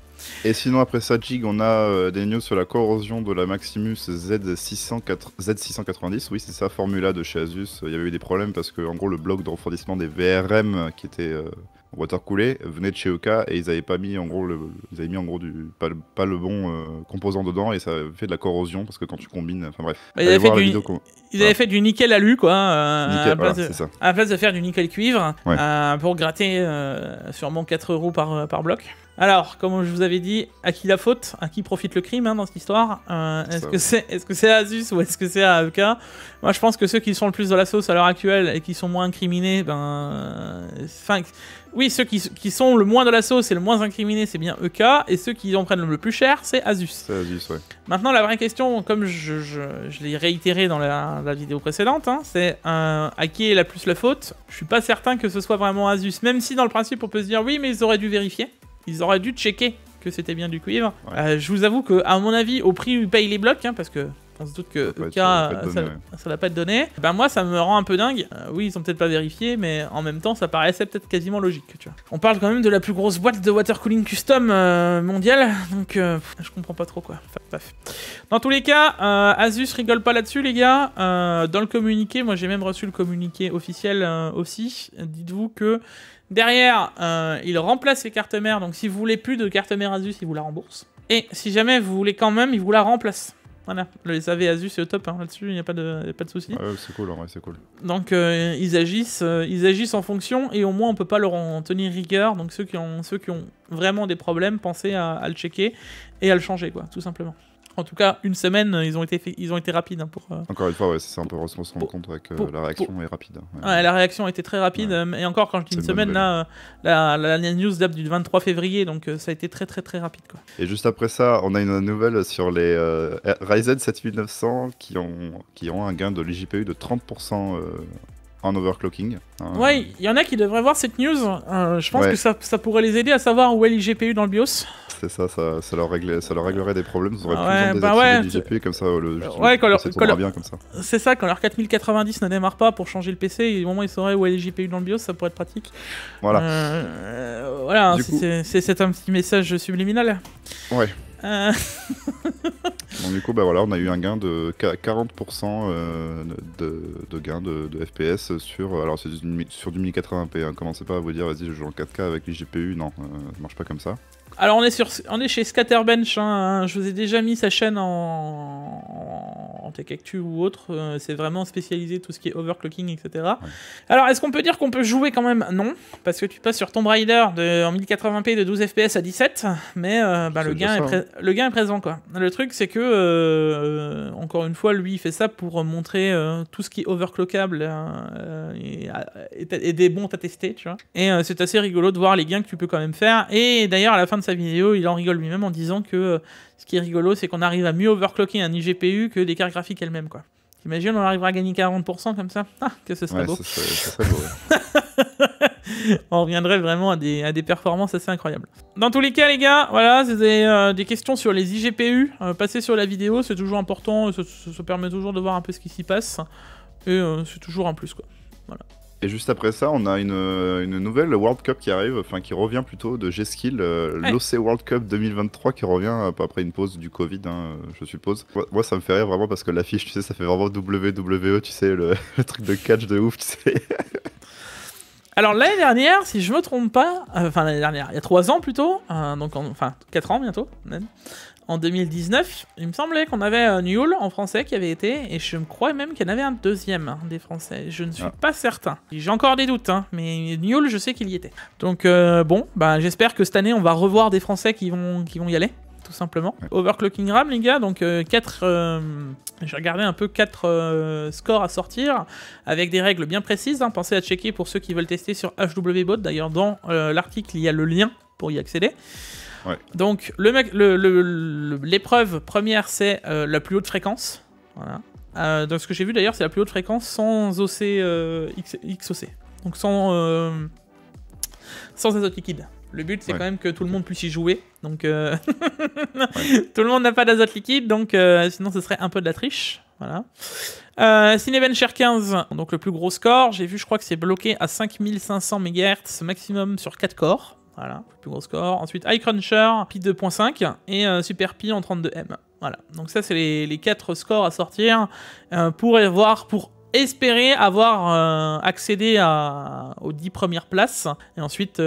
Et sinon, après ça, Jig, on a des news sur la corrosion de la Maximus Z690. Oui, c'est ça, Formula de chez Asus. Il y avait eu des problèmes parce que, en gros, le bloc de refroidissement des VRM qui était watercoolé venait de chez EK et ils avaient pas mis, en gros, ils avaient mis en gros pas le bon composant dedans et ça fait de la corrosion parce que quand tu combines. Enfin bref. Ils avaient fait du nickel alu, quoi. Nickel, à la place de faire du nickel cuivre pour gratter sûrement 4 € par bloc. Alors, comme je vous avais dit, à qui la faute? À qui profite le crime dans cette histoire? Est-ce que c'est Asus ou est-ce que c'est AEK? Moi, je pense que ceux qui sont le plus dans la sauce à l'heure actuelle et qui sont moins incriminés, oui, ceux qui sont le moins de la sauce et le moins incriminés, c'est bien EK, et ceux qui en prennent le plus cher, c'est Asus. C'est Asus, ouais. Maintenant, la vraie question, comme je l'ai réitéré dans la vidéo précédente, c'est à qui est la plus la faute? Je suis pas certain que ce soit vraiment Asus, même si dans le principe, on peut se dire oui, mais ils auraient dû vérifier. Ils auraient dû checker que c'était bien du cuivre. Ouais. Je vous avoue que, à mon avis, au prix où ils payent les blocs, parce que on se doute que EK, ça l'a pas être donné. Ben moi, ça me rend un peu dingue. Oui, ils ont peut-être pas vérifié, mais en même temps, ça paraissait peut-être quasiment logique. Tu vois. On parle quand même de la plus grosse boîte de water cooling custom mondiale, donc je comprends pas trop quoi. Enfin, bref. Dans tous les cas, Asus rigole pas là-dessus, les gars. Dans le communiqué, moi j'ai même reçu le communiqué officiel aussi. Dites-vous que derrière, il remplace les cartes mères, donc si vous voulez plus de carte mère Asus, il vous la rembourse. Et si jamais vous voulez quand même, il vous la remplace. Voilà, les AV Asus c'est au top, là-dessus, il n'y a pas de souci. Ouais, c'est cool, ouais, c'est cool. Donc ils agissent en fonction, et au moins on peut pas leur en tenir rigueur, donc ceux qui ont vraiment des problèmes, pensez à le checker et à le changer, quoi, tout simplement. En tout cas, une semaine, ils ont été rapides. Pour, encore une fois, ouais, c'est un peu on se rend compte que la réaction est rapide. Ouais. Ouais, la réaction a été très rapide. Ouais. Et encore, quand je dis une semaine, là, la news date du 23 février, donc ça a été très très très rapide. Quoi. Et juste après ça, on a une nouvelle sur les Ryzen 7900 qui ont un gain de l'IGPU de 30% en overclocking. Ouais, il y en a qui devraient voir cette news. Je pense que ça pourrait les aider à savoir où est l'IGPU dans le BIOS. C'est ça leur réglerait des problèmes. Vous aurez plus besoin de désactiver l'IGPU comme ça. Bien comme ça. C'est ça, quand leur 4090 ne démarre pas pour changer le PC, au moment où ils sauraient où est l'IGPU dans le BIOS, ça pourrait être pratique. Voilà. Voilà, c'est un petit message subliminal. Ouais. Donc du coup, bah voilà, on a eu un gain de 40% de gain de FPS sur du 1080p. Hein. Commencez pas à vous dire, vas-y, je joue en 4K avec les GPU. Non, ça marche pas comme ça. Alors on est chez Scatterbench, hein. Je vous ai déjà mis sa chaîne en TechActu ou autre, c'est vraiment spécialisé tout ce qui est overclocking, etc. Ouais. Alors est-ce qu'on peut dire qu'on peut jouer quand même? Non, parce que tu passes sur Tomb Raider en 1080p de 12 fps à 17, mais le gain est présent, quoi. Le truc c'est que, encore une fois, lui il fait ça pour montrer tout ce qui est overclockable et des bons à tester, tu vois. Et c'est assez rigolo de voir les gains que tu peux quand même faire, et d'ailleurs à la fin de sa vidéo, il en rigole lui-même en disant que ce qui est rigolo, c'est qu'on arrive à mieux overclocker un IGPU que des cartes graphiques elles-mêmes, quoi. T'imagines, on arrivera à gagner 40% comme ça? Ah, que ce serait beau. Ce serait beau, ouais. On reviendrait vraiment à des performances assez incroyables. Dans tous les cas, les gars, voilà, si vous avez des questions sur les iGPU, passez sur la vidéo, c'est toujours important, ça permet toujours de voir un peu ce qui s'y passe, et c'est toujours un plus, quoi. Voilà. Et juste après ça, on a une nouvelle World Cup qui arrive, enfin qui revient plutôt de G-Skill, l'OC World Cup 2023 qui revient après une pause du Covid, hein, je suppose. Moi, ça me fait rire vraiment parce que l'affiche, tu sais, ça fait vraiment WWE, tu sais, le truc de catch de ouf, tu sais. Alors l'année dernière, si je me trompe pas, enfin l'année dernière, il y a 3 ans plutôt, enfin 4 ans bientôt, même. En 2019, il me semblait qu'on avait Newell en français qui avait été, et je me crois même qu'il y en avait un deuxième des français. Je ne suis pas certain. J'ai encore des doutes, hein, mais Newell, je sais qu'il y était. Donc bon, bah, j'espère que cette année, on va revoir des Français qui vont y aller, tout simplement. Ouais. Overclocking RAM, les gars, donc 4... j'ai regardé un peu 4 scores à sortir, avec des règles bien précises. Hein. Pensez à checker pour ceux qui veulent tester sur HWBot. D'ailleurs, dans l'article, il y a le lien pour y accéder. Ouais. Donc l'épreuve première c'est la plus haute fréquence. Voilà. Donc ce que j'ai vu d'ailleurs c'est la plus haute fréquence sans OC XOC. Donc sans azote liquide. Le but c'est quand même que tout le monde puisse y jouer. Donc tout le monde n'a pas d'azote liquide donc sinon ce serait un peu de la triche. Voilà. Cinebench 15, donc le plus gros score, j'ai vu je crois que c'est bloqué à 5500 MHz maximum sur 4 corps. Voilà, le plus gros score. Ensuite, iCruncher, Pi 2.5 et Super Pi en 32M. Voilà, donc ça, c'est les 4 scores à sortir pour espérer avoir accédé aux 10 premières places. Et ensuite,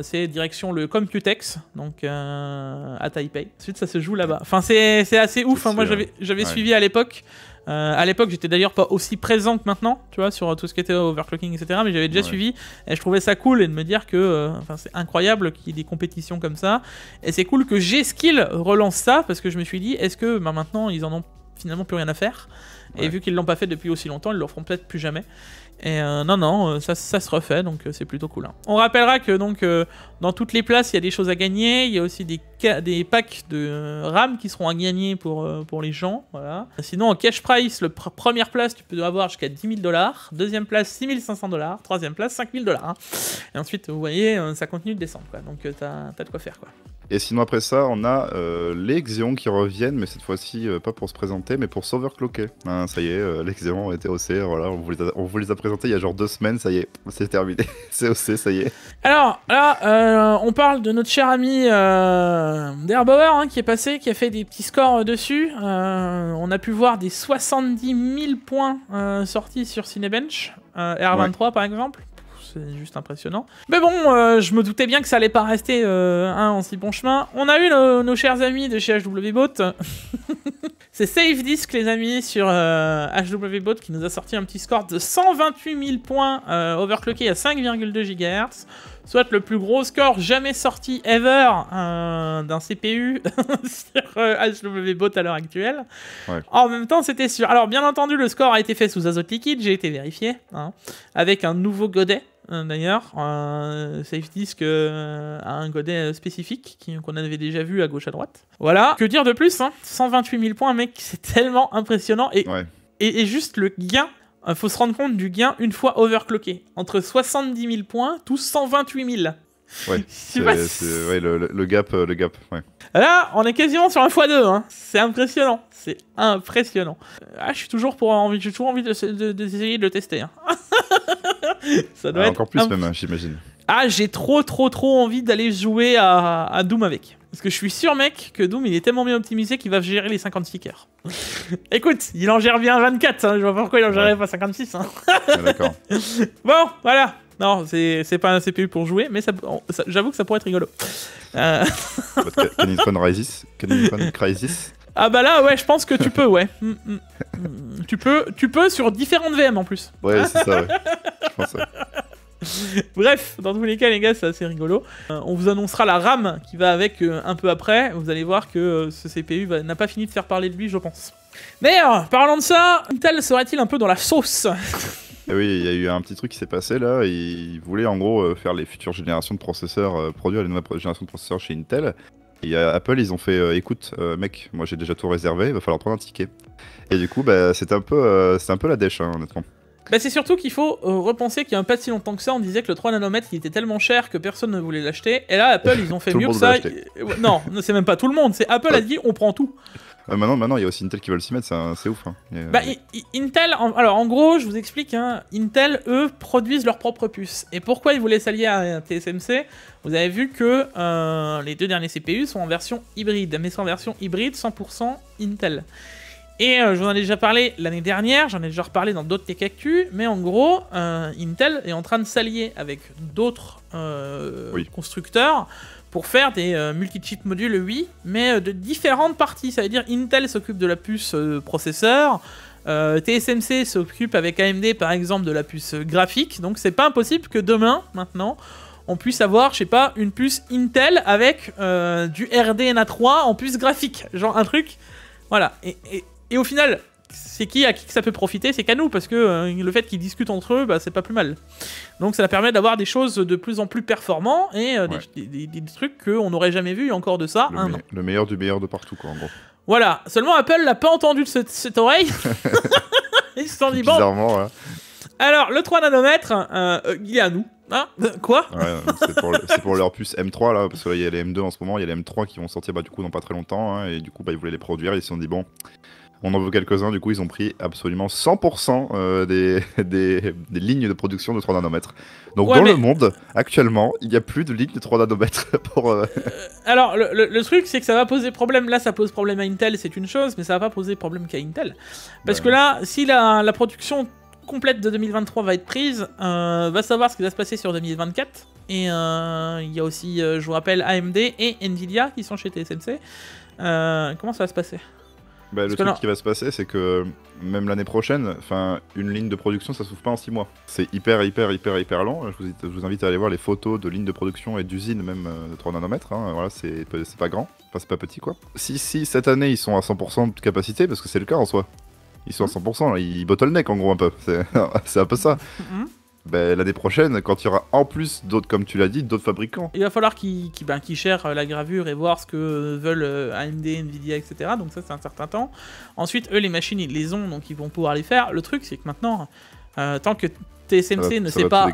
c'est direction le Computex, donc à Taipei. Ensuite, ça se joue là-bas. Enfin, c'est assez ouf. Hein. Moi, j'avais suivi à l'époque. À l'époque, j'étais d'ailleurs pas aussi présent que maintenant, tu vois, sur tout ce qui était overclocking, etc. Mais j'avais déjà suivi et je trouvais ça cool et de me dire que, c'est incroyable qu'il y ait des compétitions comme ça. Et c'est cool que G-Skill relance ça parce que je me suis dit, est-ce que maintenant ils en ont finalement plus rien à faire? Et vu qu'ils l'ont pas fait depuis aussi longtemps, ils le feront peut-être plus jamais. Et non, ça se refait, donc c'est plutôt cool. Hein. On rappellera que donc dans toutes les places, il y a des choses à gagner. Il y a aussi des packs de RAM qui seront à gagner pour les gens. Voilà. Sinon, en cash price, première place, tu peux avoir jusqu'à 10 000 $. Deuxième place, 6 500 $. Troisième place, 5 000 $. Hein. Et ensuite, vous voyez, ça continue de descendre. Quoi. Donc t'as de quoi faire. Quoi. Et sinon après ça, on a les Xeon qui reviennent, mais cette fois-ci pas pour se présenter, mais pour s'overclocker. Hein, ça y est, les Xeon ont été OC, voilà, on vous les a présentés il y a genre 2 semaines, ça y est, c'est terminé, c'est OC, ça y est. Alors là, on parle de notre cher ami Derbauer hein, qui est passé, qui a fait des petits scores dessus. On a pu voir des 70 000 points sortis sur Cinebench, R23 par exemple. C'est juste impressionnant. Mais bon, je me doutais bien que ça allait pas rester en si bon chemin. On a eu nos chers amis de chez HWBot. C'est SafeDisk, les amis, sur HWBot qui nous a sorti un petit score de 128 000 points overclocké à 5,2 GHz. Soit le plus gros score jamais sorti ever d'un CPU sur HWBot à l'heure actuelle. Ouais. En même temps, c'était sûr. Alors, bien entendu, le score a été fait sous azote liquide, j'ai été vérifié, hein, avec un nouveau godet. D'ailleurs, SafeDisk a un godet spécifique qu'on avait déjà vu à gauche à droite. Voilà. Que dire de plus hein, 128 000 points, mec, c'est tellement impressionnant. Et juste le gain, faut se rendre compte du gain une fois overclocké. Entre 70 000 points, tous 128 000. Ouais, c'est le gap, ouais. Là, on est quasiment sur un x2, hein. C'est impressionnant. C'est impressionnant. Je suis toujours j'ai toujours envie d'essayer de le tester. Hein. Ça doit être encore plus même, j'imagine. J'ai trop envie d'aller jouer à Doom avec. Parce que je suis sûr, mec, que Doom, il est tellement bien optimisé qu'il va gérer les 56 heures. Écoute, il en gère bien 24, hein. Je vois pas pourquoi il en gérerait pas 56. Hein. D'accord. Bon, voilà. Non, c'est pas un CPU pour jouer, mais j'avoue que ça pourrait être rigolo. Cannon Crisis. Ah bah là, ouais, je pense que tu peux, ouais. Tu peux sur différentes VM en plus. Ouais, c'est ça, ouais. Je pense, ouais. Bref, dans tous les cas, les gars, c'est assez rigolo. On vous annoncera la RAM qui va avec un peu après. Vous allez voir que ce CPU n'a pas fini de faire parler de lui, je pense. D'ailleurs, parlant de ça, Intel serait-il un peu dans la sauce? Et oui, il y a eu un petit truc qui s'est passé là. Ils voulaient en gros faire les futures générations de processeurs, produire les nouvelles générations de processeurs chez Intel. Et Apple, ils ont fait écoute, mec, moi j'ai déjà tout réservé, il va falloir prendre un ticket. Et du coup, bah, c'était un peu la dèche, hein, honnêtement. Bah c'est surtout qu'il faut repenser qu'il y a pas si longtemps que ça, on disait que le 3 nanomètres il était tellement cher que personne ne voulait l'acheter. Et là, Apple, ils ont fait mieux que ça. Non, c'est même pas tout le monde. C'est Apple a dit on prend tout. Maintenant, il y a aussi Intel qui veulent s'y mettre, c'est ouf. Hein. Bah, Intel, alors en gros, je vous explique, hein, Intel, eux, produisent leurs propres puces. Et pourquoi ils voulaient s'allier à TSMC? Vous avez vu que les 2 derniers CPU sont en version hybride, mais sont en version hybride 100% Intel. Et je vous en ai déjà parlé l'année dernière, j'en ai déjà reparlé dans d'autres Tech Actu, mais en gros, Intel est en train de s'allier avec d'autres constructeurs pour faire des multi-chip modules, oui, mais de différentes parties. Ça veut dire Intel s'occupe de la puce processeur, TSMC s'occupe avec AMD par exemple de la puce graphique, donc c'est pas impossible que demain, maintenant, on puisse avoir, je sais pas, une puce Intel avec du RDNA 3 en puce graphique, genre un truc, voilà, et au final, c'est à qui que ça peut profiter? C'est qu'à nous, parce que le fait qu'ils discutent entre eux, bah, c'est pas plus mal. Donc ça permet d'avoir des choses de plus en plus performantes et des trucs qu'on n'aurait jamais vu, encore de ça, un an. Le meilleur du meilleur de partout, quoi, en gros. Voilà, seulement Apple l'a pas entendu de cette oreille. Ils se sont dit, bon... Bizarrement, voilà. Alors, le 3 nanomètres, il est à nous. Hein? Quoi? C'est pour leur puce M3, là, parce que là, il y a les M2 en ce moment, il y a les M3 qui vont sortir, bah, du coup, dans pas très longtemps, hein, et du coup, bah, ils voulaient les produire, et ils se sont dit, bon... On en veut quelques-uns, du coup ils ont pris absolument 100% des lignes de production de 3 nanomètres. Donc dans le monde, actuellement, il n'y a plus de lignes de 3 nanomètres pour... Alors le truc c'est que ça va poser problème, là ça pose problème à Intel, c'est une chose, mais ça va pas poser problème qu'à Intel. Parce que là, si la production complète de 2023 va être prise, va savoir ce qui va se passer sur 2024. Et il y a aussi, je vous rappelle, AMD et Nvidia qui sont chez TSMC. Comment ça va se passer? Bah, le truc qui va se passer, c'est que même l'année prochaine, une ligne de production, ça s'ouvre pas en 6 mois. C'est hyper long. Je vous invite à aller voir les photos de lignes de production et d'usines, même de 3 nanomètres. Hein. Voilà, c'est pas grand, c'est pas petit, quoi. Si cette année, ils sont à 100% de capacité, parce que c'est le cas en soi. Ils sont à 100%, là, ils bottleneck en gros un peu. C'est un peu ça. Ben, l'année prochaine, quand il y aura en plus d'autres, comme tu l'as dit, d'autres fabricants. Il va falloir qu'ils cherchent la gravure et voir ce que veulent AMD, Nvidia, etc. Donc ça, c'est un certain temps. Ensuite, eux, les machines, ils les ont, donc ils vont pouvoir les faire. Le truc, c'est que maintenant, tant que TSMC ne sait pas...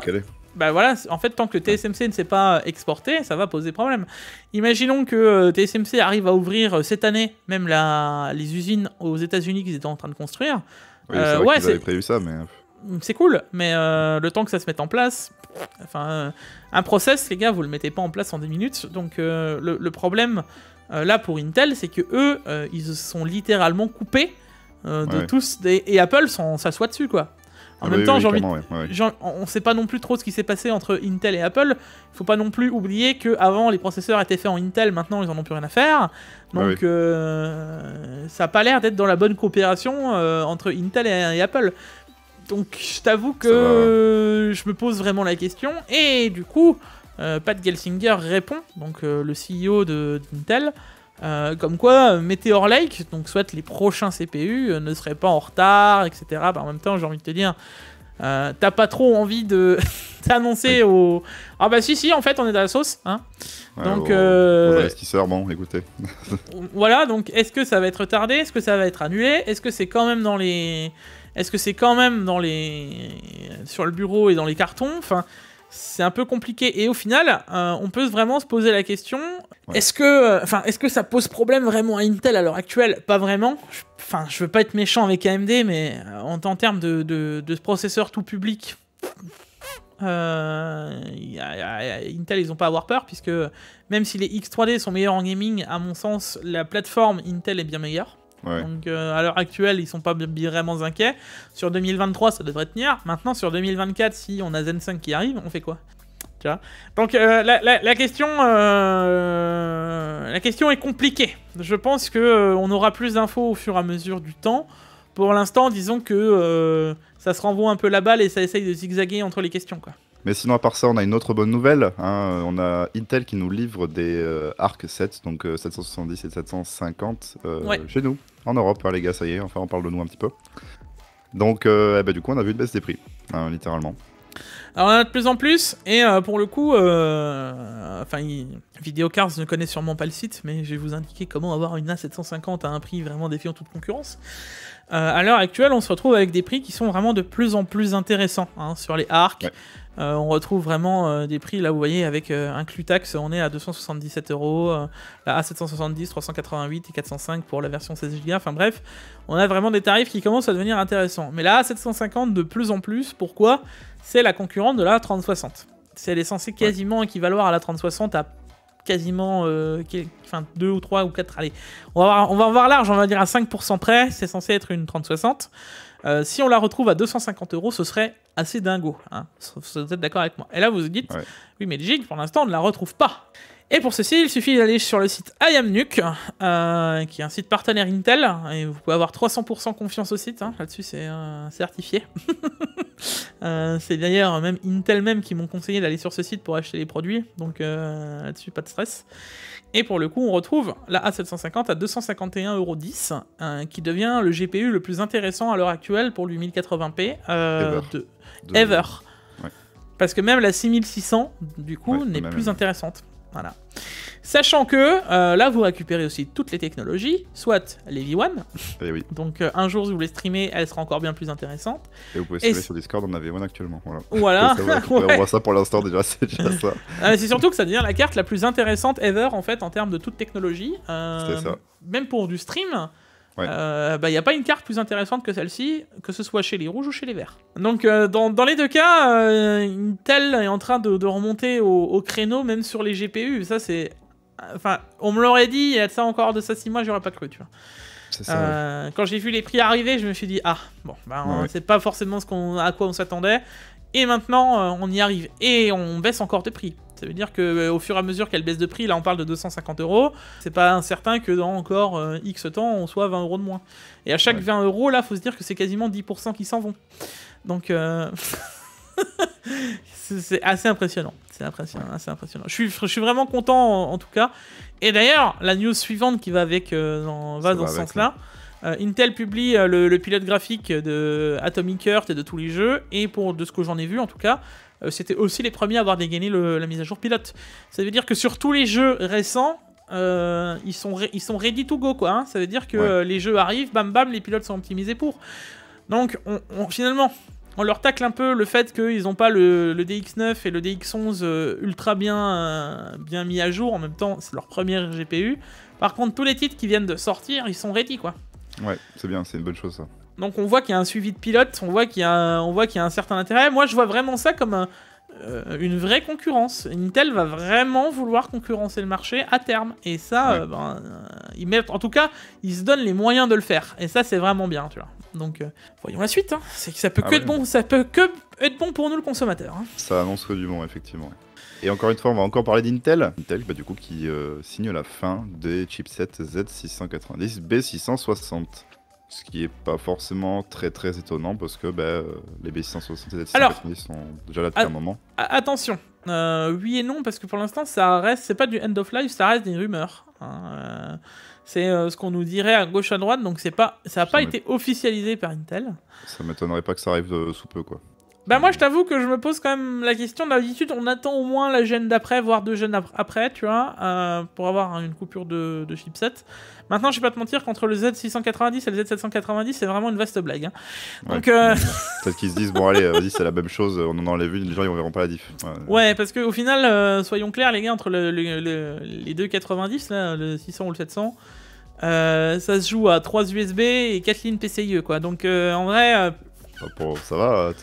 Bah voilà, en fait, tant que TSMC ne sait pas exporter, ça va poser problème. Imaginons que TSMC arrive à ouvrir cette année, même les usines aux États-Unis qu'ils étaient en train de construire. Oui, c'est vrai qu'ils avaient prévu ça, mais... C'est cool, mais le temps que ça se mette en place, un process, les gars, vous le mettez pas en place en 10 minutes. Donc le problème là pour Intel, c'est que eux, ils se sont littéralement coupés de tous, et Apple s'assoit dessus, quoi. En même temps, on sait pas non plus trop ce qui s'est passé entre Intel et Apple. Il faut pas non plus oublier que avant les processeurs étaient faits en Intel, maintenant ils en ont plus rien à faire. Donc ça a pas l'air d'être dans la bonne coopération entre Intel et Apple. Donc je t'avoue que je me pose vraiment la question, et du coup, Pat Gelsinger répond, donc le CEO d'Intel, comme quoi Meteor Lake, donc soit les prochains CPU, ne seraient pas en retard, etc. Bah, en même temps, j'ai envie de te dire, t'as pas trop envie de t'annoncer au... Ah bah si, en fait, on est dans la sauce, hein. Donc, aux investisseurs, bon, écoutez. Voilà, donc est-ce que ça va être retardé? Est-ce que ça va être annulé? Est-ce que c'est quand même dans les... sur le bureau et dans les cartons? Enfin, c'est un peu compliqué. Et au final, on peut vraiment se poser la question, est-ce que ça pose problème vraiment à Intel à l'heure actuelle? Pas vraiment. Je veux pas être méchant avec AMD, mais en termes de processeurs tout public, Intel, ils ont pas à avoir peur, puisque même si les X3D sont meilleurs en gaming, à mon sens, la plateforme Intel est bien meilleure. Donc à l'heure actuelle, ils sont pas vraiment inquiets. Sur 2023, ça devrait tenir. Maintenant, sur 2024, si on a Zen 5 qui arrive, on fait quoi? Tu vois? Donc la question est compliquée. Je pense que on aura plus d'infos au fur et à mesure du temps. Pour l'instant, disons que ça se renvoie un peu la balle et ça essaye de zigzaguer entre les questions, quoi. Mais sinon, à part ça, on a une autre bonne nouvelle. Hein. On a Intel qui nous livre des Arc 7, donc 770 et 750 chez nous, en Europe. Les gars, ça y est, enfin, on parle de nous un petit peu. Donc, du coup, on a vu une baisse des prix, hein, littéralement. Alors on en a de plus en plus, et pour le coup, Videocars ne connaît sûrement pas le site, mais je vais vous indiquer comment avoir une A750 à un prix vraiment défiant toute concurrence. À l'heure actuelle, on se retrouve avec des prix qui sont vraiment de plus en plus intéressants, hein, sur les ARC. Ouais. On retrouve vraiment des prix, là vous voyez, avec inclus taxe, on est à 277 €, la A770, 388 et 405 pour la version 16 Go, enfin bref, on a vraiment des tarifs qui commencent à devenir intéressants. Mais la A750 de plus en plus, pourquoi? C'est la concurrente de la 3060. Elle est censée quasiment équivaloir à la 3060 à quasiment 2 ou 3 ou 4, allez, on va en voir large, on va dire à 5% près, c'est censé être une 3060. Si on la retrouve à 250 €, ce serait assez dingo, hein. Vous êtes d'accord avec moi? Et là vous vous dites, oui mais Gilles, pour l'instant on ne la retrouve pas. Et pour ceci, il suffit d'aller sur le site IamNuke, qui est un site partenaire Intel, et vous pouvez avoir 300% confiance au site, hein. Là-dessus c'est certifié. C'est d'ailleurs même Intel même qui m'ont conseillé d'aller sur ce site pour acheter les produits, donc là-dessus pas de stress. Et pour le coup, on retrouve la A750 à 251,10 €, qui devient le GPU le plus intéressant à l'heure actuelle pour du 1080p Ever. Ouais. Parce que même la 6600, du coup, n'est plus intéressante. Voilà. Sachant que là, vous récupérez aussi toutes les technologies, soit les V1, donc un jour, si vous voulez streamer, elle sera encore bien plus intéressante. Et vous pouvez streamer sur Discord, on a V1 actuellement. Voilà. On voit ça pour l'instant, déjà, c'est déjà ça. C'est surtout que ça devient la carte la plus intéressante ever, en fait, en termes de toute technologie. C'est ça. Même pour du stream, il n'y a pas une carte plus intéressante que celle-ci, que ce soit chez les rouges ou chez les verts. Donc dans les deux cas, Intel est en train de remonter au créneau, même sur les GPU. Ça c'est... Enfin, on me l'aurait dit, il y a ça encore de ça 6 mois, j'aurais pas cru, tu vois. C'est ça, Quand j'ai vu les prix arriver, je me suis dit, c'est pas forcément à quoi on s'attendait. Et maintenant, on y arrive. Et on baisse encore de prix. Ça veut dire qu'au fur et à mesure qu'elle baisse de prix, là on parle de 250 €, c'est pas incertain que dans encore X temps, on soit 20 € de moins. Et à chaque 20 €, là, faut se dire que c'est quasiment 10% qui s'en vont. Donc, c'est assez impressionnant. C'est assez impressionnant. Je suis vraiment content, en tout cas. Et d'ailleurs, la news suivante qui va avec, dans ce sens-là, Intel publie le pilote graphique de Atomic Heart et de tous les jeux, et de ce que j'en ai vu, en tout cas, c'était aussi les premiers à avoir dégainé la mise à jour pilote. Ça veut dire que sur tous les jeux récents, ils sont ready to go, quoi, hein. Ça veut dire que les jeux arrivent, bam bam, les pilotes sont optimisés pour. Donc finalement, on leur tacle un peu le fait qu'ils n'ont pas le DX9 et le DX11 ultra bien mis à jour. En même temps, c'est leur première GPU. Par contre, tous les titres qui viennent de sortir, ils sont ready, quoi. Ouais, c'est bien, c'est une bonne chose, ça. Donc on voit qu'il y a un suivi de pilote, on voit qu'il y a un certain intérêt. Moi, je vois vraiment ça comme une vraie concurrence. Intel va vraiment vouloir concurrencer le marché à terme. Et ça, en tout cas, ils se donnent les moyens de le faire. Et ça, c'est vraiment bien, tu vois. Donc, voyons la suite. Hein. C'est que ça peut que être bon pour nous, le consommateur. Hein. Ça annonce que du bon, effectivement. Et encore une fois, on va encore parler d'Intel. Intel, du coup, qui signe la fin des chipsets Z690 B660. Ce qui est pas forcément très très étonnant parce que les B660 et Z690 sont déjà là depuis un moment. Attention, oui et non, parce que pour l'instant, c'est pas du end of life, ça reste des rumeurs. Hein. C'est ce qu'on nous dirait à gauche à droite, donc ça n'a pas été officialisé par Intel. Ça m'étonnerait pas que ça arrive sous peu, quoi. Moi, je t'avoue que je me pose quand même la question. D'habitude, on attend au moins la gêne d'après, voire 2 gènes après, tu vois, pour avoir une coupure de chipset. Maintenant, je vais pas te mentir qu'entre le Z690 et le Z790, c'est vraiment une vaste blague. Hein. Donc, peut-être qu'ils se disent, bon allez, vas-y, c'est la même chose, on en enlève une, les gens ils verront pas la diff. Ouais, parce qu'au final, soyons clairs, les gars, entre les deux 90, là, le 600 ou le 700, ça se joue à 3 USB et 4 lignes PCIe, quoi. Donc, en vrai... ça va,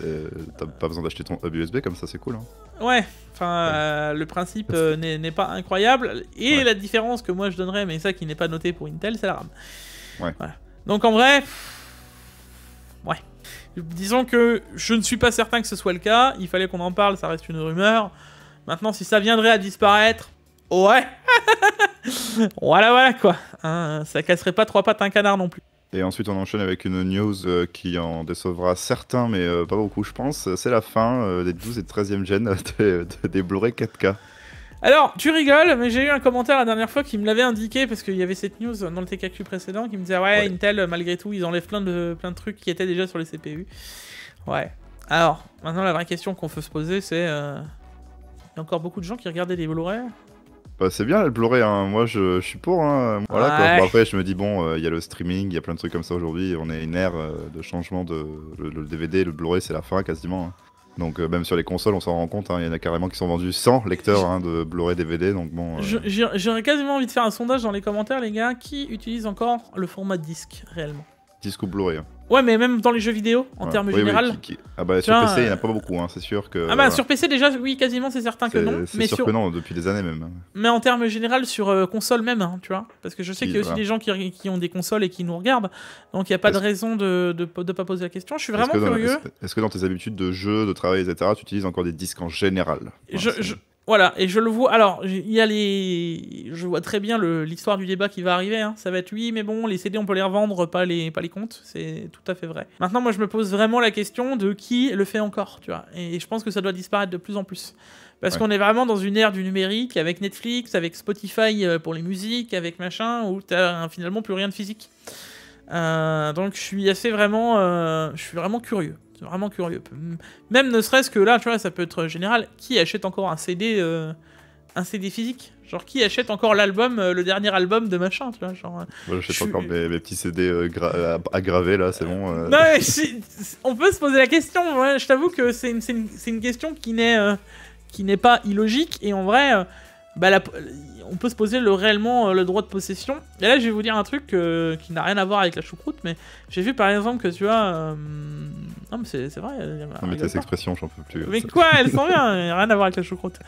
t'as pas besoin d'acheter ton hub USB comme ça, c'est cool. Hein. Ouais, enfin, le principe n'est pas incroyable. Et la différence que moi je donnerais, mais ça qui n'est pas noté pour Intel, c'est la RAM. Ouais. Voilà. Donc en vrai, disons que je ne suis pas certain que ce soit le cas. Il fallait qu'on en parle, ça reste une rumeur. Maintenant, si ça viendrait à disparaître, voilà quoi. Hein, ça casserait pas 3 pattes à un canard non plus. Et ensuite, on enchaîne avec une news qui en décevra certains, mais pas beaucoup, je pense. C'est la fin des 12 et 13e gènes des Blu-ray 4K. Alors, tu rigoles, mais j'ai eu un commentaire la dernière fois qui me l'avait indiqué, parce qu'il y avait cette news dans le TKQ précédent qui me disait Intel, malgré tout, ils enlèvent plein de trucs qui étaient déjà sur les CPU. Ouais. Alors, maintenant la vraie question qu'on peut se poser, c'est... Il y a encore beaucoup de gens qui regardaient les Blu-ray. Bah, c'est bien le Blu-ray, hein. Moi je suis pour. Hein. Voilà, quoi. Ouais. Bon, après, je me dis, bon, il y a le streaming, il y a plein de trucs comme ça aujourd'hui. On est une ère de changement de. Le DVD, le Blu-ray, c'est la fin quasiment. Hein. Donc, même sur les consoles, on s'en rend compte. Hein. Il y en a carrément qui sont vendus sans lecteur hein, de Blu-ray DVD. Donc, bon. J'aurais quasiment envie de faire un sondage dans les commentaires, les gars, qui utilise encore le format disque réellement. Disque ou Blu-ray. Hein. Ouais, mais même dans les jeux vidéo, en termes général. Ah bah sur PC, il n'y en a pas beaucoup, hein, c'est sûr que... Ah bah sur PC déjà, oui, quasiment, c'est certain que non. C'est sûr que non, depuis des années même. Mais en termes général, sur console même, hein, tu vois. Parce que je sais qu'il y a aussi des gens qui ont des consoles et qui nous regardent. Donc il n'y a pas de raison de pas poser la question. Je suis vraiment curieux. Est-ce que dans tes habitudes de jeu, de travail, etc., tu utilises encore des disques en général? Voilà, et je le vois. Alors, il y a les. Je vois très bien l'histoire du débat qui va arriver. Hein. Ça va être oui, mais bon, les CD, on peut les revendre, pas les comptes. C'est tout à fait vrai. Maintenant, moi, je me pose vraiment la question de qui le fait encore, tu vois. Et je pense que ça doit disparaître de plus en plus. Parce qu'on est vraiment dans une ère du numérique, avec Netflix, avec Spotify pour les musiques, avec machin, où t'as finalement plus rien de physique. Donc, je suis vraiment curieux. Vraiment curieux. Même ne serait-ce que là, tu vois, ça peut être général. Qui achète encore un CD physique? Genre, qui achète encore l'album, le dernier album de machin, tu vois, genre... Moi, j'achète encore mes petits CD aggravés, là, c'est bon. Non, mais on peut se poser la question. Ouais, je t'avoue que c'est une question qui n'est pas illogique. Et en vrai, on peut se poser réellement le droit de possession. Et là, je vais vous dire un truc qui n'a rien à voir avec la choucroute, mais j'ai vu par exemple que tu vois... Non, mais c'est vrai. Non, mais tes expressions, j'en peux plus. Mais quoi, elles sont bien, il n'y a rien à voir avec la choucroute.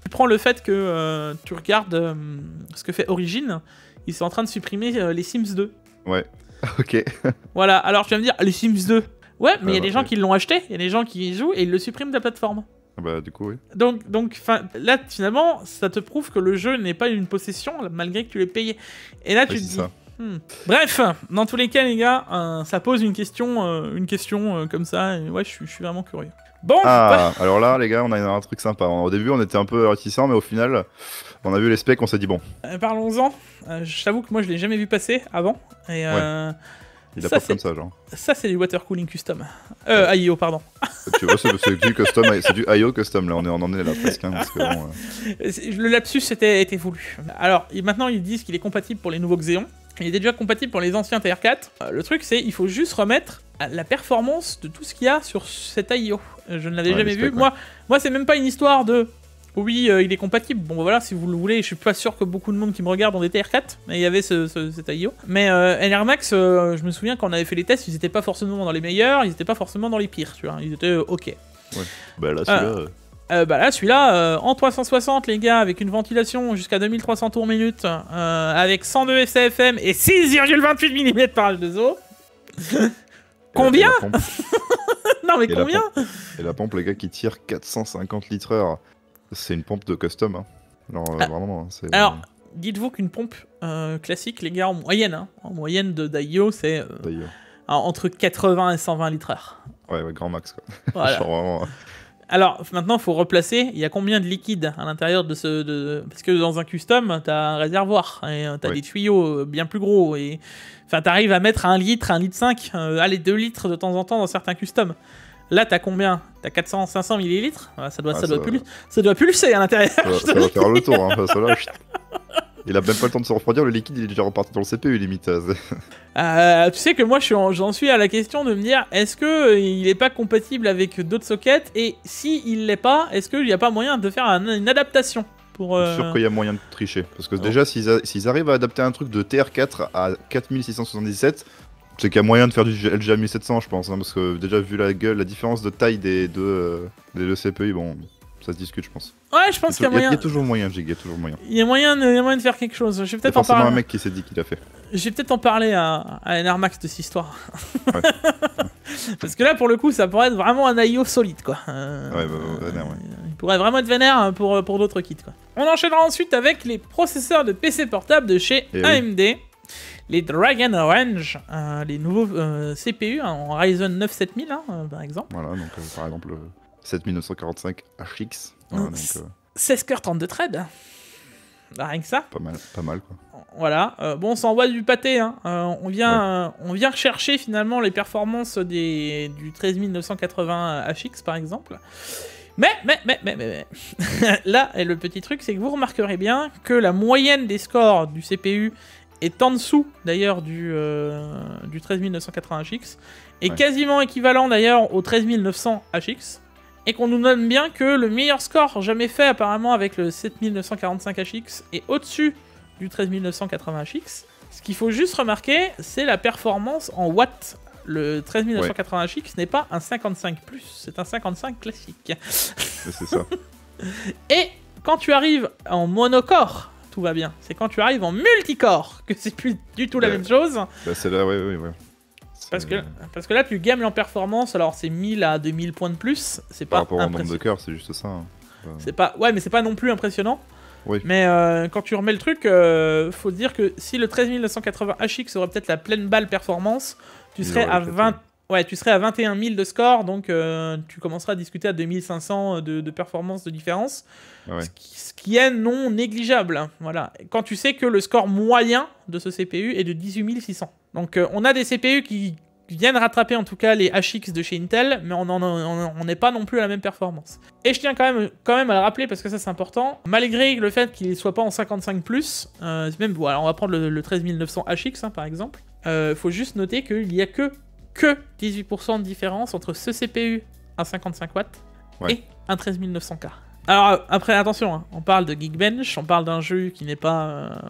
Tu prends le fait que tu regardes ce que fait Origin, ils sont en train de supprimer les Sims 2. Ouais, ok. Voilà, alors tu vas me dire, les Sims 2. Ouais, mais il y a des gens qui l'ont acheté, il y a des gens qui y jouent et ils le suppriment de la plateforme. Bah du coup oui. Donc là finalement ça te prouve que le jeu n'est pas une possession malgré que tu l'aies payé. Et là tu te dis... Bref, dans tous les cas les gars, ça pose une question comme ça, et ouais je suis vraiment curieux. Bon. Alors là les gars, on a un truc sympa. Au début on était un peu réticents, mais au final on a vu les specs, on s'est dit bon. Parlons-en. Je t'avoue que moi je l'ai jamais vu passer avant. Et il a pas comme ça, genre. Ça, c'est du water cooling custom. IO, pardon. Tu vois, c'est du custom, c'est du IO custom, là, on en est là presque. Hein, parce que, bon, Le lapsus était voulu. Alors, maintenant, ils disent qu'il est compatible pour les nouveaux Xeon. Il est déjà compatible pour les anciens TR4. Le truc, c'est il faut juste remettre la performance de tout ce qu'il y a sur cet IO. Je ne l'avais jamais vu. Moi, c'est même pas une histoire de... Oui, il est compatible. Bon, voilà, si vous le voulez, je suis pas sûr que beaucoup de monde qui me regarde ont des TR4, mais il y avait cet IO. Mais NR Max, je me souviens quand on avait fait les tests, ils étaient pas forcément dans les meilleurs, ils étaient pas forcément dans les pires, tu vois. Ils étaient ok. Ouais. Bah là, celui-là. Là, celui-là, en 360, les gars, avec une ventilation jusqu'à 2300 tours minute, avec 102 SAFM et 6,28 mm par H2O. Combien? Non, mais combien? Et la pompe, les gars, qui tire 450 litres/heure. C'est une pompe de custom. Hein. Alors, vraiment, c'est... Alors, dites-vous qu'une pompe classique, les gars, en moyenne d'IO, c'est entre 80 et 120 litres/heure. Ouais, grand max, quoi. Voilà. Genre, vraiment... Alors, maintenant, il faut replacer. Il y a combien de liquide à l'intérieur de Parce que dans un custom, tu as un réservoir. Et tu as des tuyaux bien plus gros. Et... Enfin, tu arrives à mettre 1 litre, 1,5 litre, allez, 2 litres de temps en temps dans certains customs. Là, t'as combien? T'as 400, 500 millilitres? Ça doit pulser à l'intérieur. Ça va faire le tour, hein, parce que là, il a même pas le temps de se refroidir, le liquide il est déjà reparti dans le CPU limite. Tu sais que moi j'en suis à la question de me dire, est-ce que il est pas compatible avec d'autres sockets? Et si il l'est pas, est-ce qu'il n'y a pas moyen de faire une adaptation pour, Je suis sûr qu'il y a moyen de tricher. Parce que déjà, s'ils arrivent à adapter un truc de TR4 à 4677, c'est qu'il y a moyen de faire du LGA 1700, je pense. Hein, parce que déjà, vu la différence de taille des deux CPI, bon, ça se discute, je pense. Ouais, je pense qu'il y a moyen. Il y a toujours moyen, Jig, il y a toujours moyen. Il y a moyen de faire quelque chose. Je vais peut-être en parler. Forcément un mec qui s'est dit qu'il a fait. Je vais peut-être en parler à NR Max de cette histoire. Ouais. Parce que là, pour le coup, ça pourrait être vraiment un IO solide, quoi. Vénère, ouais. Il pourrait vraiment être vénère pour d'autres kits, quoi. On enchaînera ensuite avec les processeurs de PC portables de chez AMD. Les Dragon Orange, les nouveaux CPU en Ryzen 9 7000, par exemple. Voilà, donc par exemple 7945 HX. Voilà, 16 cœurs 32 threads. Bah, rien que ça. Pas mal quoi. Voilà. Bon, on s'envoie du pâté. Hein. On vient rechercher finalement les performances du 13980 HX par exemple. Mais. Là, et le petit truc, c'est que vous remarquerez bien que la moyenne des scores du CPU est en dessous d'ailleurs du 13980 HX, est quasiment équivalent d'ailleurs au 13900 HX, et qu'on nous donne bien que le meilleur score jamais fait apparemment avec le 7945 HX est au-dessus du 13980 HX. Ce qu'il faut juste remarquer, c'est la performance en watts. Le 13980 HX n'est pas un 55+, c'est un 55 classique. C'est ça. Et quand tu arrives en monocore, tout va bien. C'est quand tu arrives en multicore que c'est plus du tout la même chose. Bah c'est là, ouais. Parce que là, tu gagnes en performance, alors c'est 1000 à 2000 points de plus. C'est pas par rapport au nombre de cœurs, c'est juste ça. Hein. C'est pas... Ouais, mais c'est pas non plus impressionnant. Oui. Mais quand tu remets le truc, faut dire que si le 13980 HX aurait peut-être la pleine balle performance, tu serais à 20... Ouais, tu serais à 21 000 de score, donc tu commenceras à discuter à 2500 de performance de différence, ce qui est non négligeable. Hein, voilà. Quand tu sais que le score moyen de ce CPU est de 18 600. Donc on a des CPU qui viennent rattraper en tout cas les HX de chez Intel, mais on n'est pas non plus à la même performance. Et je tiens quand même à le rappeler, parce que ça c'est important, malgré le fait qu'il ne soit pas en 55+, même, voilà, on va prendre le 13900 HX hein, par exemple, faut juste noter qu'il n'y a que 18% de différence entre ce CPU à 55 watts et un 13900K. Alors après attention, hein, on parle de Geekbench, on parle d'un jeu qui n'est pas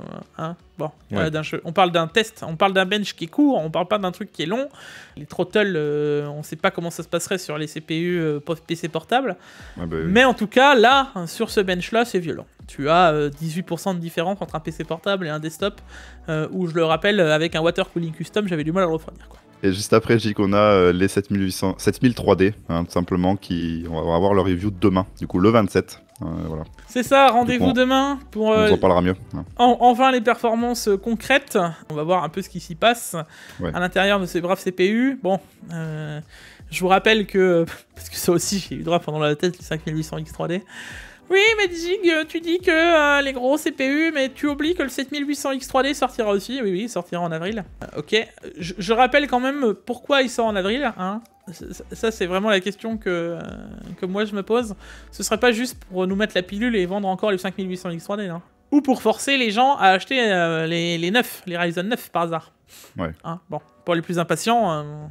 d'un jeu. On parle d'un test, on parle d'un bench qui est court, on parle pas d'un truc qui est long. Les throttles, on sait pas comment ça se passerait sur les CPU PC portables. Mais en tout cas, là, sur ce bench là, c'est violent. Tu as 18% de différence entre un PC portable et un desktop, où je le rappelle, avec un water cooling custom, j'avais du mal à le refroidir, quoi. Et juste après, je dis qu'on a les 7000 3D, hein, tout simplement, on va avoir leur review demain, du coup le 27. Voilà. C'est ça, rendez-vous demain pour... on en parlera mieux. Hein. Enfin les performances concrètes. On va voir un peu ce qui s'y passe à l'intérieur de ces braves CPU. Bon, je vous rappelle que... Parce que ça aussi, j'ai eu droit pendant la tête, les 5800 X3D. Oui, mais Zig, tu dis que les gros CPU, mais tu oublies que le 7800 X3D sortira aussi. Oui, il sortira en avril. Ok, je rappelle quand même pourquoi il sort en avril. Hein. Ça, c'est vraiment la question que moi je me pose. Ce serait pas juste pour nous mettre la pilule et vendre encore les 5800 X3D, hein. Ou pour forcer les gens à acheter les 9, les Ryzen 9 par hasard. Ouais. Hein, bon, pour les plus impatients...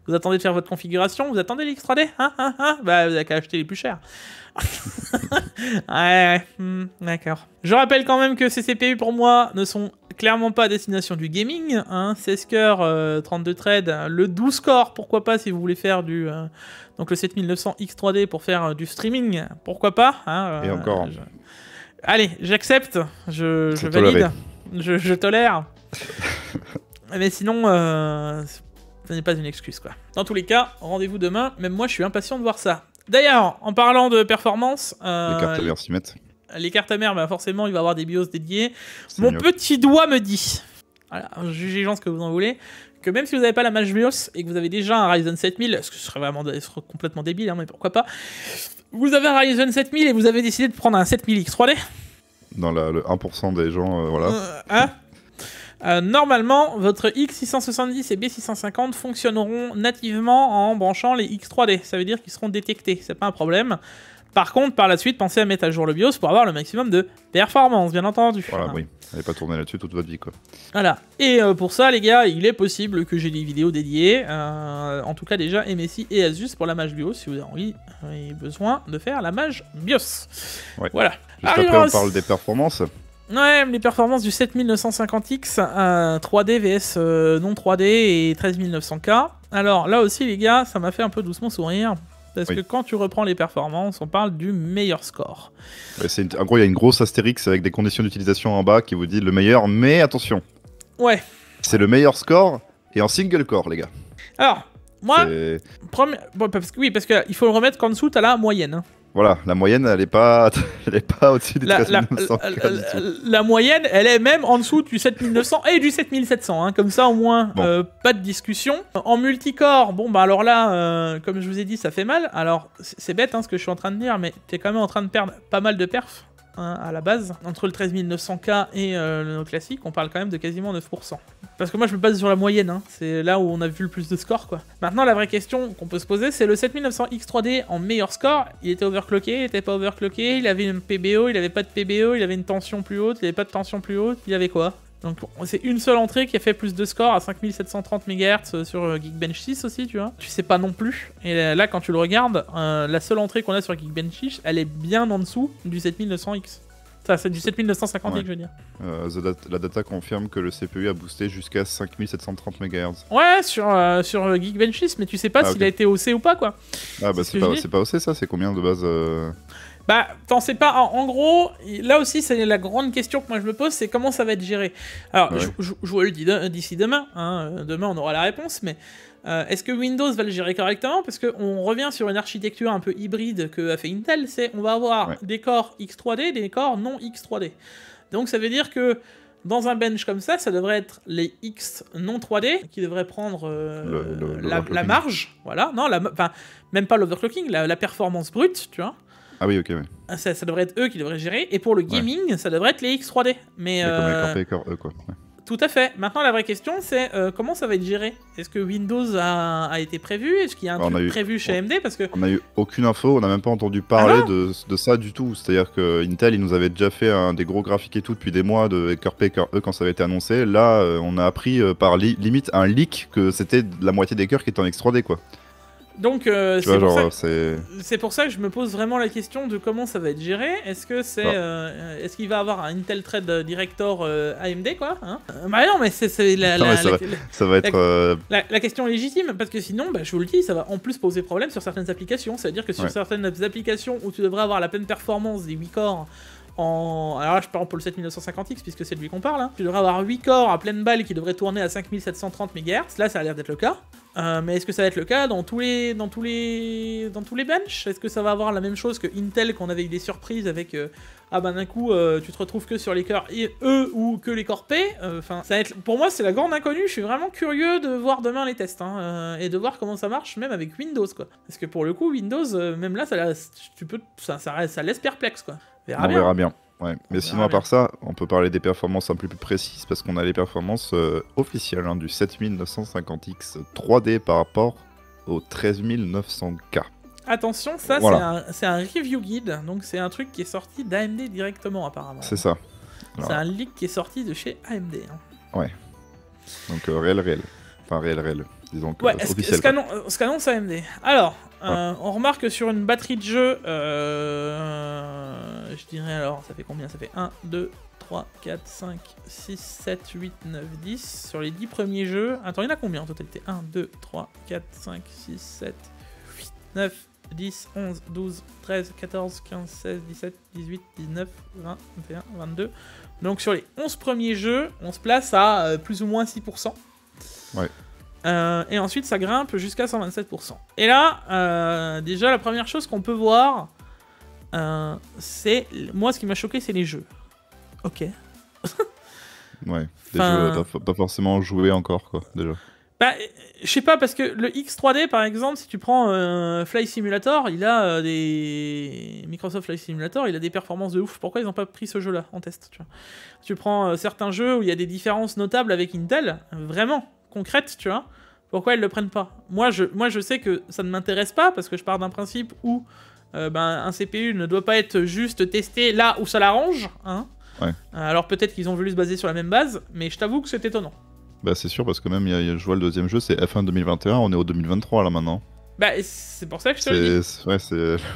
Vous attendez de faire votre configuration, vous attendez les X3D, bah vous avez qu'à acheter les plus chers. D'accord. Je rappelle quand même que ces CPU pour moi ne sont clairement pas à destination du gaming. Hein, 16 cœurs, 32 threads, le 12 corps, pourquoi pas si vous voulez faire donc le 7900 X3D pour faire du streaming, pourquoi pas. Hein, et encore. Allez, j'accepte, je valide, je tolère. Mais sinon... Ce n'est pas une excuse, quoi. Dans tous les cas, rendez-vous demain. Même moi, je suis impatient de voir ça. D'ailleurs, en parlant de performance... les cartes mères s'y mettent. Les cartes mères, bah forcément, il va y avoir des BIOS dédiés. Mon petit doigt me dit, voilà, jugez gens ce que vous en voulez, que même si vous n'avez pas la mage BIOS et que vous avez déjà un Ryzen 7000, ce que ce serait complètement débile, hein, mais pourquoi pas, vous avez un Ryzen 7000 et vous avez décidé de prendre un 7000 X3D. Dans le 1% des gens, voilà. Normalement, votre X670 et B650 fonctionneront nativement en branchant les X3D. Ça veut dire qu'ils seront détectés, c'est pas un problème. Par contre, par la suite, pensez à mettre à jour le BIOS pour avoir le maximum de performance, bien entendu. Voilà, oui. N'allez pas tourner là-dessus toute votre vie, quoi. Voilà. Et pour ça, les gars, il est possible que j'ai des vidéos dédiées. En tout cas, déjà, MSI et Asus pour la mage BIOS, si vous avez envie et besoin de faire la mage BIOS. Ouais. Voilà. Juste après, on parle des performances. Ouais, les performances du 7950X, 3D vs non 3D et 13900K. Alors là aussi les gars, ça m'a fait un peu doucement sourire. Parce que quand tu reprends les performances, on parle du meilleur score. Ouais, en gros, il y a une grosse astérix avec des conditions d'utilisation en bas qui vous dit le meilleur, mais attention. Ouais. C'est le meilleur score et en single core, les gars. Alors, moi, parce qu'il faut le remettre qu'en dessous, t'as la moyenne. Hein. Voilà, la moyenne, elle est pas au-dessus des 13900. La moyenne, elle est même en dessous du 7900 et du 7700. Hein, comme ça, au moins, bon. Pas de discussion. En multicore, bon, bah alors là, comme je vous ai dit, ça fait mal. Alors, c'est bête hein, ce que je suis en train de dire, mais t'es quand même en train de perdre pas mal de perfs. hein, à la base. Entre le 13900K et le classique, on parle quand même de quasiment 9%. Parce que moi je me base sur la moyenne, hein. C'est là où on a vu le plus de score quoi. Maintenant la vraie question qu'on peut se poser, c'est le 7900X 3D en meilleur score, il était overclocké, il était pas overclocké, il avait une PBO, il avait pas de PBO, il avait une tension plus haute, il avait pas de tension plus haute, il avait quoi? Donc c'est une seule entrée qui a fait plus de score à 5730 MHz sur Geekbench 6 aussi, tu vois. Tu sais pas non plus. Et là, quand tu le regardes, la seule entrée qu'on a sur Geekbench 6, elle est bien en dessous du 7900X. Ça, c'est du 7950X, Ouais. je veux dire. La data confirme que le CPU a boosté jusqu'à 5730 MHz. Ouais, sur Geekbench 6, mais tu sais pas s'il ok. a été haussé ou pas, quoi. Ah bah ce que je dis. c'est pas OC ça, c'est combien de base Bah, t'en sais pas. En gros, là aussi, c'est la grande question que moi je me pose, c'est comment ça va être géré. Alors, Ouais. je vous le dis d'ici demain. Hein, demain, on aura la réponse, mais est-ce que Windows va le gérer correctement? Parce qu'on revient sur une architecture un peu hybride que a fait Intel, c'est on va avoir des corps X3D, des corps non X3D. Donc, ça veut dire que dans un bench comme ça devrait être les X non 3D qui devraient prendre la marge. Voilà. Non, enfin, même pas l'overclocking, la performance brute, tu vois. Ah oui, ok, ouais. Ça devrait être eux qui devraient gérer. Et pour le gaming, ça devrait être les X3D. Mais comme les corps P et corps E, quoi. Ouais. tout à fait. Maintenant, la vraie question, c'est comment ça va être géré? Est-ce que Windows a été prévu? Est-ce qu'il y a un truc prévu chez AMD? Parce que on a eu aucune info, on n'a même pas entendu parler de ça du tout. C'est-à-dire que Intel, ils nous avait déjà fait des gros graphiques et tout depuis des mois de cœur P et cœur E quand ça avait été annoncé. Là, on a appris par limite un leak que c'était la moitié des cœurs qui étaient en X3D, quoi. Donc, c'est pour ça que je me pose vraiment la question de comment ça va être géré. Est-ce que est-ce qu'il va avoir un Intel Thread Director AMD, quoi, hein? Bah non, mais c'est ça va être la question légitime, parce que sinon, bah, je vous le dis, ça va en plus poser problème sur certaines applications. C'est-à-dire que sur certaines applications où tu devrais avoir la pleine performance des 8 corps alors là, je parle pour le 7950X, puisque c'est de lui qu'on parle, hein. Tu devrais avoir 8 corps à pleine balle qui devraient tourner à 5730 MHz. Là, ça a l'air d'être le cas. Mais est-ce que ça va être le cas dans tous les benches? Est-ce que ça va avoir la même chose que Intel, qu'on avait eu des surprises avec d'un coup tu te retrouves que sur les corps E ou que les corps P? Enfin, ça va être, pour moi, c'est la grande inconnue. Je suis vraiment curieux de voir demain les tests, hein, et de voir comment ça marche même avec Windows, quoi. Parce que pour le coup, Windows, même là, ça laisse perplexe, quoi. On verra bien. Ouais. Mais sinon, à part ça, on peut parler des performances un peu plus précises parce qu'on a les performances officielles du 7950X 3D par rapport au 13900K. Attention, ça voilà. c'est un review guide, donc c'est un truc qui est sorti d'AMD directement apparemment. C'est ça. C'est un leak qui est sorti de chez AMD. Hein. Ouais. Donc réel. Enfin réel. Disons que officiel. Ce qu'annonce AMD. Alors, on remarque que sur une batterie de jeu, je dirais alors, ça fait combien? Ça fait 1, 2, 3, 4, 5, 6, 7, 8, 9, 10. Sur les 10 premiers jeux. Attends, il y en a combien en totalité? 1, 2, 3, 4, 5, 6, 7, 8, 9, 10, 11, 12, 13, 14, 15, 16, 17, 18, 19, 20, 21, 22. Donc sur les 11 premiers jeux, on se place à plus ou moins 6%. Ouais. Et ensuite ça grimpe jusqu'à 127%. Et là, déjà la première chose qu'on peut voir, c'est... Moi ce qui m'a choqué, c'est les jeux. Ok. Ouais, des jeux pas forcément joués encore, quoi, déjà. Bah, je sais pas, parce que le X3D, par exemple, si tu prends Flight Simulator, il a des... Microsoft Flight Simulator, il a des performances de ouf. Pourquoi ils n'ont pas pris ce jeu-là en test, tu vois? Tu prends certains jeux où il y a des différences notables avec Intel, vraiment concrètes, tu vois. Pourquoi ils le prennent pas? Moi, je sais que ça ne m'intéresse pas, parce que je pars d'un principe où un CPU ne doit pas être juste testé là où ça l'arrange, hein. Ouais. Alors peut-être qu'ils ont voulu se baser sur la même base, mais je t'avoue que c'est étonnant. Bah c'est sûr, parce que même je vois le deuxième jeu, c'est F1 2021, on est au 2023 là maintenant. Bah c'est pour ça que je te le dis. Ouais,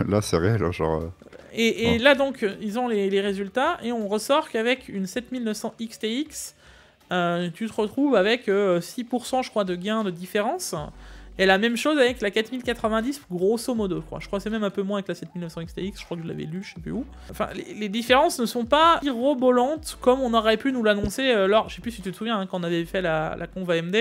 là c'est réel, genre... Et là donc, ils ont les résultats, et on ressort qu'avec une 7900 XTX, tu te retrouves avec 6% je crois de gain de différence. Et la même chose avec la 4090, grosso modo, je crois. Je crois que c'est même un peu moins avec la 7900 XTX, je crois que je l'avais lu, je sais plus où. Enfin, les différences ne sont pas mirobolantes comme on aurait pu nous l'annoncer lors, je sais plus si tu te souviens, hein, quand on avait fait la conv AMD,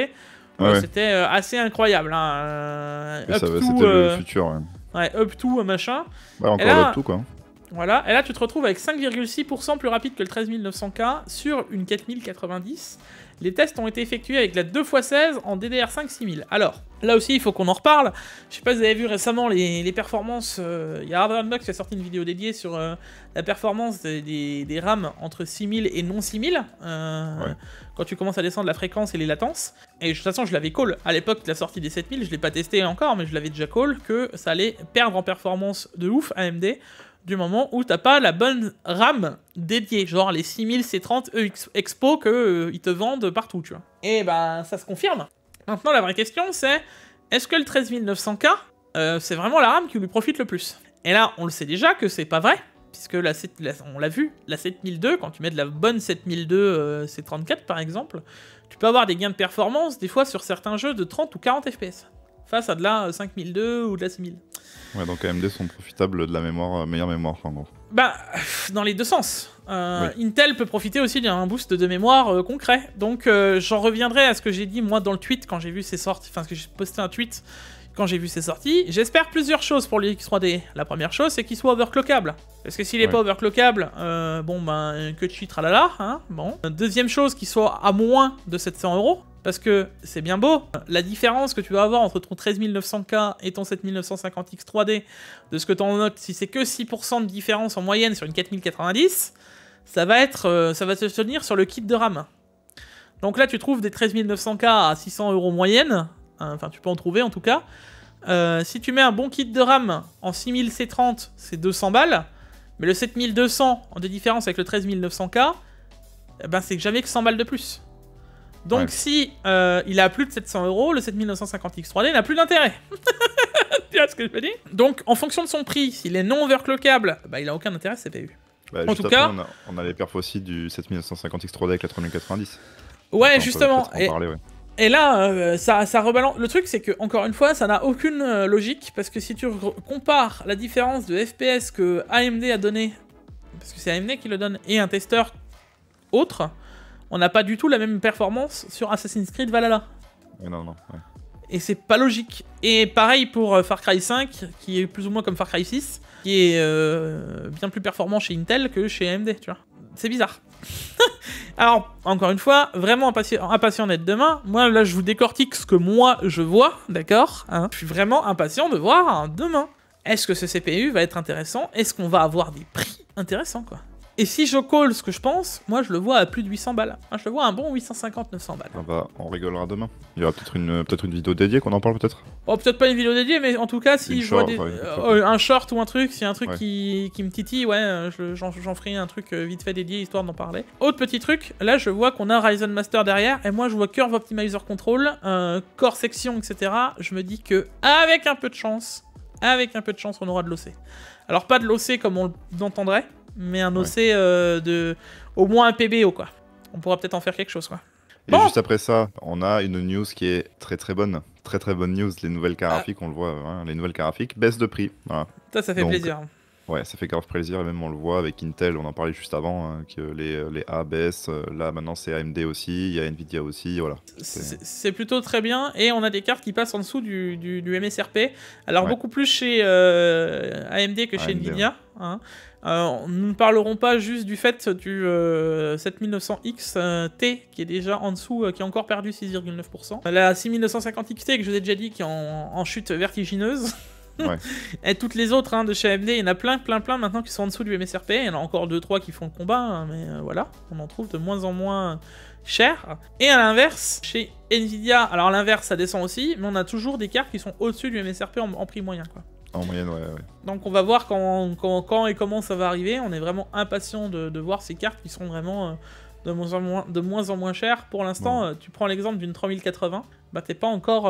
c'était assez incroyable. Hein, c'était le futur, ouais, up to machin. Ouais, encore là, up to, quoi. Voilà, et là tu te retrouves avec 5,6% plus rapide que le 13900K sur une 4090. Les tests ont été effectués avec la 2x16 en DDR5 6000. Alors, là aussi, il faut qu'on en reparle. Je sais pas si vous avez vu récemment les performances. Il y a Hardware Unbox qui a sorti une vidéo dédiée sur la performance des RAM entre 6000 et non 6000. Quand tu commences à descendre la fréquence et les latences. Et de toute façon, je l'avais call. À l'époque de la sortie des 7000, je l'ai pas testé encore, mais je l'avais déjà call que ça allait perdre en performance de ouf AMD. Du moment où t'as pas la bonne RAM dédiée, genre les 6000 C30 Expo qu'ils te vendent partout, tu vois. Et ben, ça se confirme. Maintenant, la vraie question, c'est est-ce que le 13900K, c'est vraiment la RAM qui lui profite le plus? Et là, on le sait déjà que c'est pas vrai, puisque on l'a vu, la 7002, quand tu mets de la bonne 7002 C34 par exemple, tu peux avoir des gains de performance, des fois sur certains jeux, de 30 ou 40 FPS, face à de la 5002 ou de la 6000. Ouais, donc AMD sont profitables de la mémoire, meilleure mémoire, en gros. Bah, dans les deux sens. Intel peut profiter aussi d'un boost de mémoire concret. Donc, j'en reviendrai à ce que j'ai dit, moi, dans le tweet, quand j'ai vu ces sorties. Enfin, que j'ai posté un tweet quand j'ai vu ces sorties. J'espère plusieurs choses pour le X3D. La première chose, c'est qu'il soit overclockable. Parce que s'il est pas overclockable, bon, ben, que cheat tralala, hein, bon. Deuxième chose, qu'il soit à moins de 700 €. Parce que c'est bien beau, la différence que tu vas avoir entre ton 13900K et ton 7950X 3D, de ce que tu en notes, si c'est que 6% de différence en moyenne sur une 4090, ça va se tenir sur le kit de RAM. Donc là, tu trouves des 13900K à 600 € moyenne, enfin tu peux en trouver en tout cas. Si tu mets un bon kit de RAM en 6000 C30, c'est 200 balles, mais le 7200 en différence avec le 13900K, eh ben, c'est jamais que 100 balles de plus. Donc si il a plus de 700 €, le 7950X 3D n'a plus d'intérêt. Tu vois ce que je veux dire? Donc en fonction de son prix, s'il est non overclockable, bah, il a aucun intérêt ce CPU. Bah, en tout cas, on a les perfs aussi du 7950X 3D avec la 3090. Ouais, justement. Et là, ça rebalance. Le truc, c'est que encore une fois, ça n'a aucune logique, parce que si tu compares la différence de FPS que AMD a donné, parce que c'est AMD qui le donne, et un testeur autre, on n'a pas du tout la même performance sur Assassin's Creed Valhalla. Non. Et c'est pas logique. Et pareil pour Far Cry 5, qui est plus ou moins comme Far Cry 6, qui est bien plus performant chez Intel que chez AMD, tu vois. C'est bizarre. Alors, encore une fois, vraiment impatient d'être demain. Moi, là, je vous décortique ce que moi, je vois, d'accord, hein. Je suis vraiment impatient de voir demain. Est-ce que ce CPU va être intéressant? Est-ce qu'on va avoir des prix intéressants, quoi? Et si je call ce que je pense, moi je le vois à plus de 800 balles. Moi, je le vois à un bon 850-900 balles. On rigolera demain. Il y aura peut-être une vidéo dédiée qu'on en parle peut-être. Oh, peut-être pas une vidéo dédiée, mais en tout cas, si je vois un short ou un truc, s'il y a un truc qui me titille, ouais, j'en ferai un truc vite fait dédié, histoire d'en parler. Autre petit truc, là je vois qu'on a Ryzen Master derrière, et moi je vois Curve Optimizer Control, Core Section, etc. Je me dis que, avec un peu de chance, on aura de l'OC. Alors pas de l'OC comme on l'entendrait, mais un OC de au moins un PBO, quoi. On pourra peut-être en faire quelque chose, quoi. Et juste après ça, on a une news qui est très bonne. Très bonne news, les nouvelles cartes graphiques, on le voit, hein, les nouvelles cartes graphiques, baisse de prix. Voilà. Ça fait plaisir. Ouais, ça fait grave plaisir, et même on le voit avec Intel, on en parlait juste avant, hein, que les A baissent, là maintenant c'est AMD aussi, il y a Nvidia aussi, voilà. C'est plutôt très bien, et on a des cartes qui passent en dessous du MSRP, alors beaucoup plus chez AMD que chez Nvidia, hein. Nous ne parlerons pas juste du fait du 7900X T qui est déjà en dessous, qui a encore perdu 6,9%. La 6950XT que je vous ai déjà dit qui est en chute vertigineuse. Et toutes les autres de chez AMD, il y en a plein maintenant qui sont en dessous du MSRP. Il y en a encore 2-3 qui font le combat, hein, mais voilà, on en trouve de moins en moins cher. Et à l'inverse, chez Nvidia, alors à l'inverse ça descend aussi, mais on a toujours des cartes qui sont au-dessus du MSRP en prix moyen, quoi. En moyenne, ouais. Donc on va voir quand et comment ça va arriver. On est vraiment impatient de voir ces cartes qui sont vraiment de moins en moins chères. Pour l'instant, tu prends l'exemple d'une 3080, bah t'es pas encore,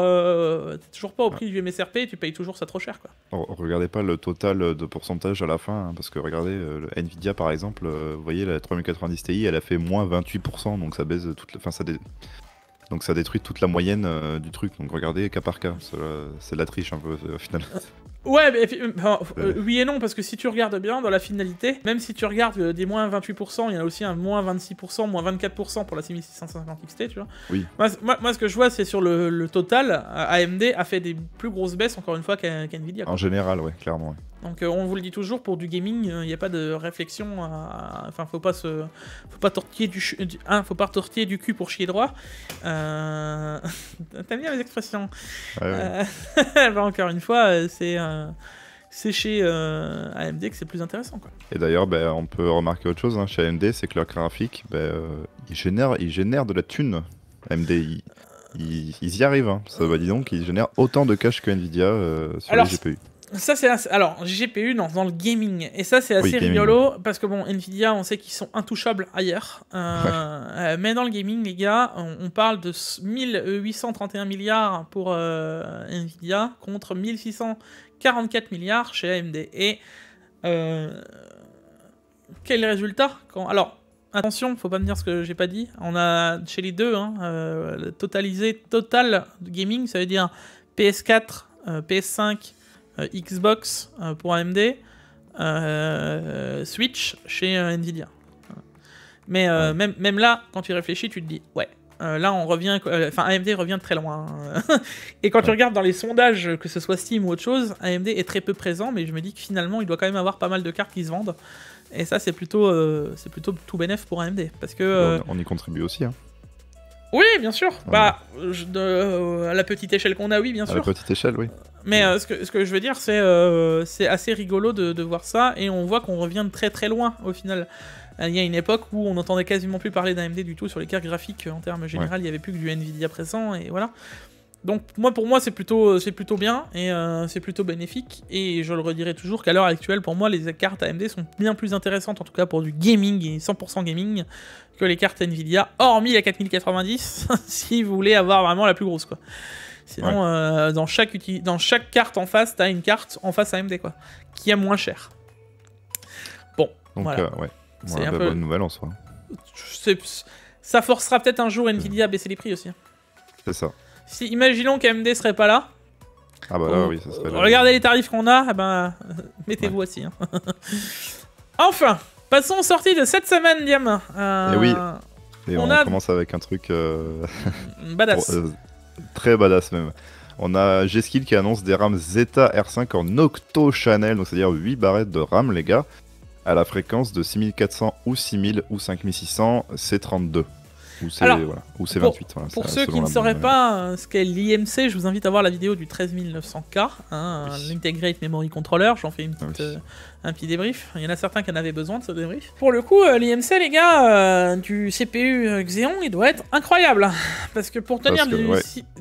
t'es toujours pas au prix du MSRP et tu payes toujours ça trop cher, quoi. Regardez pas le total de pourcentage à la fin, hein, parce que regardez, le Nvidia par exemple, vous voyez la 3090 Ti, elle a fait moins 28%, donc ça baise toute donc ça détruit toute la moyenne du truc, donc regardez cas par cas, c'est de la triche un peu au final. Ouais, mais oui et non, parce que si tu regardes bien dans la finalité, même si tu regardes des moins 28%, il y en a aussi un moins 26%, moins 24% pour la 6650 XT, tu vois. Oui. Moi, ce que je vois, c'est sur le total, AMD a fait des plus grosses baisses, encore une fois, qu'Nvidia. En général, ouais, clairement. Ouais. Donc on vous le dit toujours, pour du gaming, il n'y a pas de réflexion, enfin faut pas tortiller faut pas tortiller du cul pour chier droit. T'aimes bien les expressions. Ouais. Bah, encore une fois, c'est chez AMD que c'est plus intéressant, quoi. Et d'ailleurs, on peut remarquer autre chose chez AMD, c'est que leur graphique, ils génèrent de la thune. AMD, ils y arrivent. Hein. Ça va, dis donc, ils génèrent autant de cash que Nvidia sur les GPU. Ça, alors, GPU dans le gaming. Et ça, c'est assez rigolo, parce que bon, Nvidia, on sait qu'ils sont intouchables ailleurs. Mais dans le gaming, les gars, on parle de 1831 milliards pour Nvidia contre 1644 milliards chez AMD. Et quel est le résultat Alors, attention, faut pas me dire ce que j'ai pas dit. On a chez les deux, le total de gaming, ça veut dire PS4, PS5, Xbox pour AMD, Switch chez Nvidia. Mais même là, quand tu réfléchis, tu te dis, ouais, là on revient, AMD revient très loin. Et quand tu regardes dans les sondages, que ce soit Steam ou autre chose, AMD est très peu présent, mais je me dis que finalement, il doit quand même avoir pas mal de cartes qui se vendent. Et ça, c'est plutôt tout bénef pour AMD, parce que on y contribue aussi. Hein. Oui, bien sûr. Ouais. À la petite échelle qu'on a, oui, bien sûr. À la petite échelle, oui. Mais ce que je veux dire, c'est assez rigolo de voir ça, et on voit qu'on revient de très très loin au final. Il y a une époque où on n'entendait quasiment plus parler d'AMD du tout sur les cartes graphiques en termes généraux, il n'y avait plus que du Nvidia présent, et voilà. Donc pour moi c'est plutôt bien, et c'est plutôt bénéfique, et je le redirai toujours qu'à l'heure actuelle, pour moi, les cartes AMD sont bien plus intéressantes, en tout cas pour du gaming, et 100% gaming, que les cartes Nvidia, hormis la 4090, si vous voulez avoir vraiment la plus grosse, quoi. Sinon, dans chaque carte en face, t'as une carte en face AMD, quoi, qui est moins chère. Bon, donc, voilà. C'est un peu bonne nouvelle en soi. Ça forcera peut-être un jour Nvidia à baisser les prix aussi. C'est ça. Si, imaginons qu'AMD serait pas là. Ah bah là, oui, ça serait... Regardez les tarifs qu'on a, mettez-vous assis. Hein. Enfin, passons aux sorties de cette semaine, Diam. Et oui, et on commence avec un truc... badass. Très badass même. On a G-Skill qui annonce des RAM Zeta R5 en octo-channel, donc c'est-à-dire 8 barrettes de RAM, les gars, à la fréquence de 6400 ou 6000 ou 5600 C32. Ou c'est 28. Pour ceux qui ne sauraient pas ce qu'est l'IMC, je vous invite à voir la vidéo du 13900K, l'Integrate Memory Controller. J'en fais un petit débrief. Il y en a certains qui en avaient besoin de ce débrief. Pour le coup, l'IMC, les gars, du CPU Xeon, il doit être incroyable. Parce que pour tenir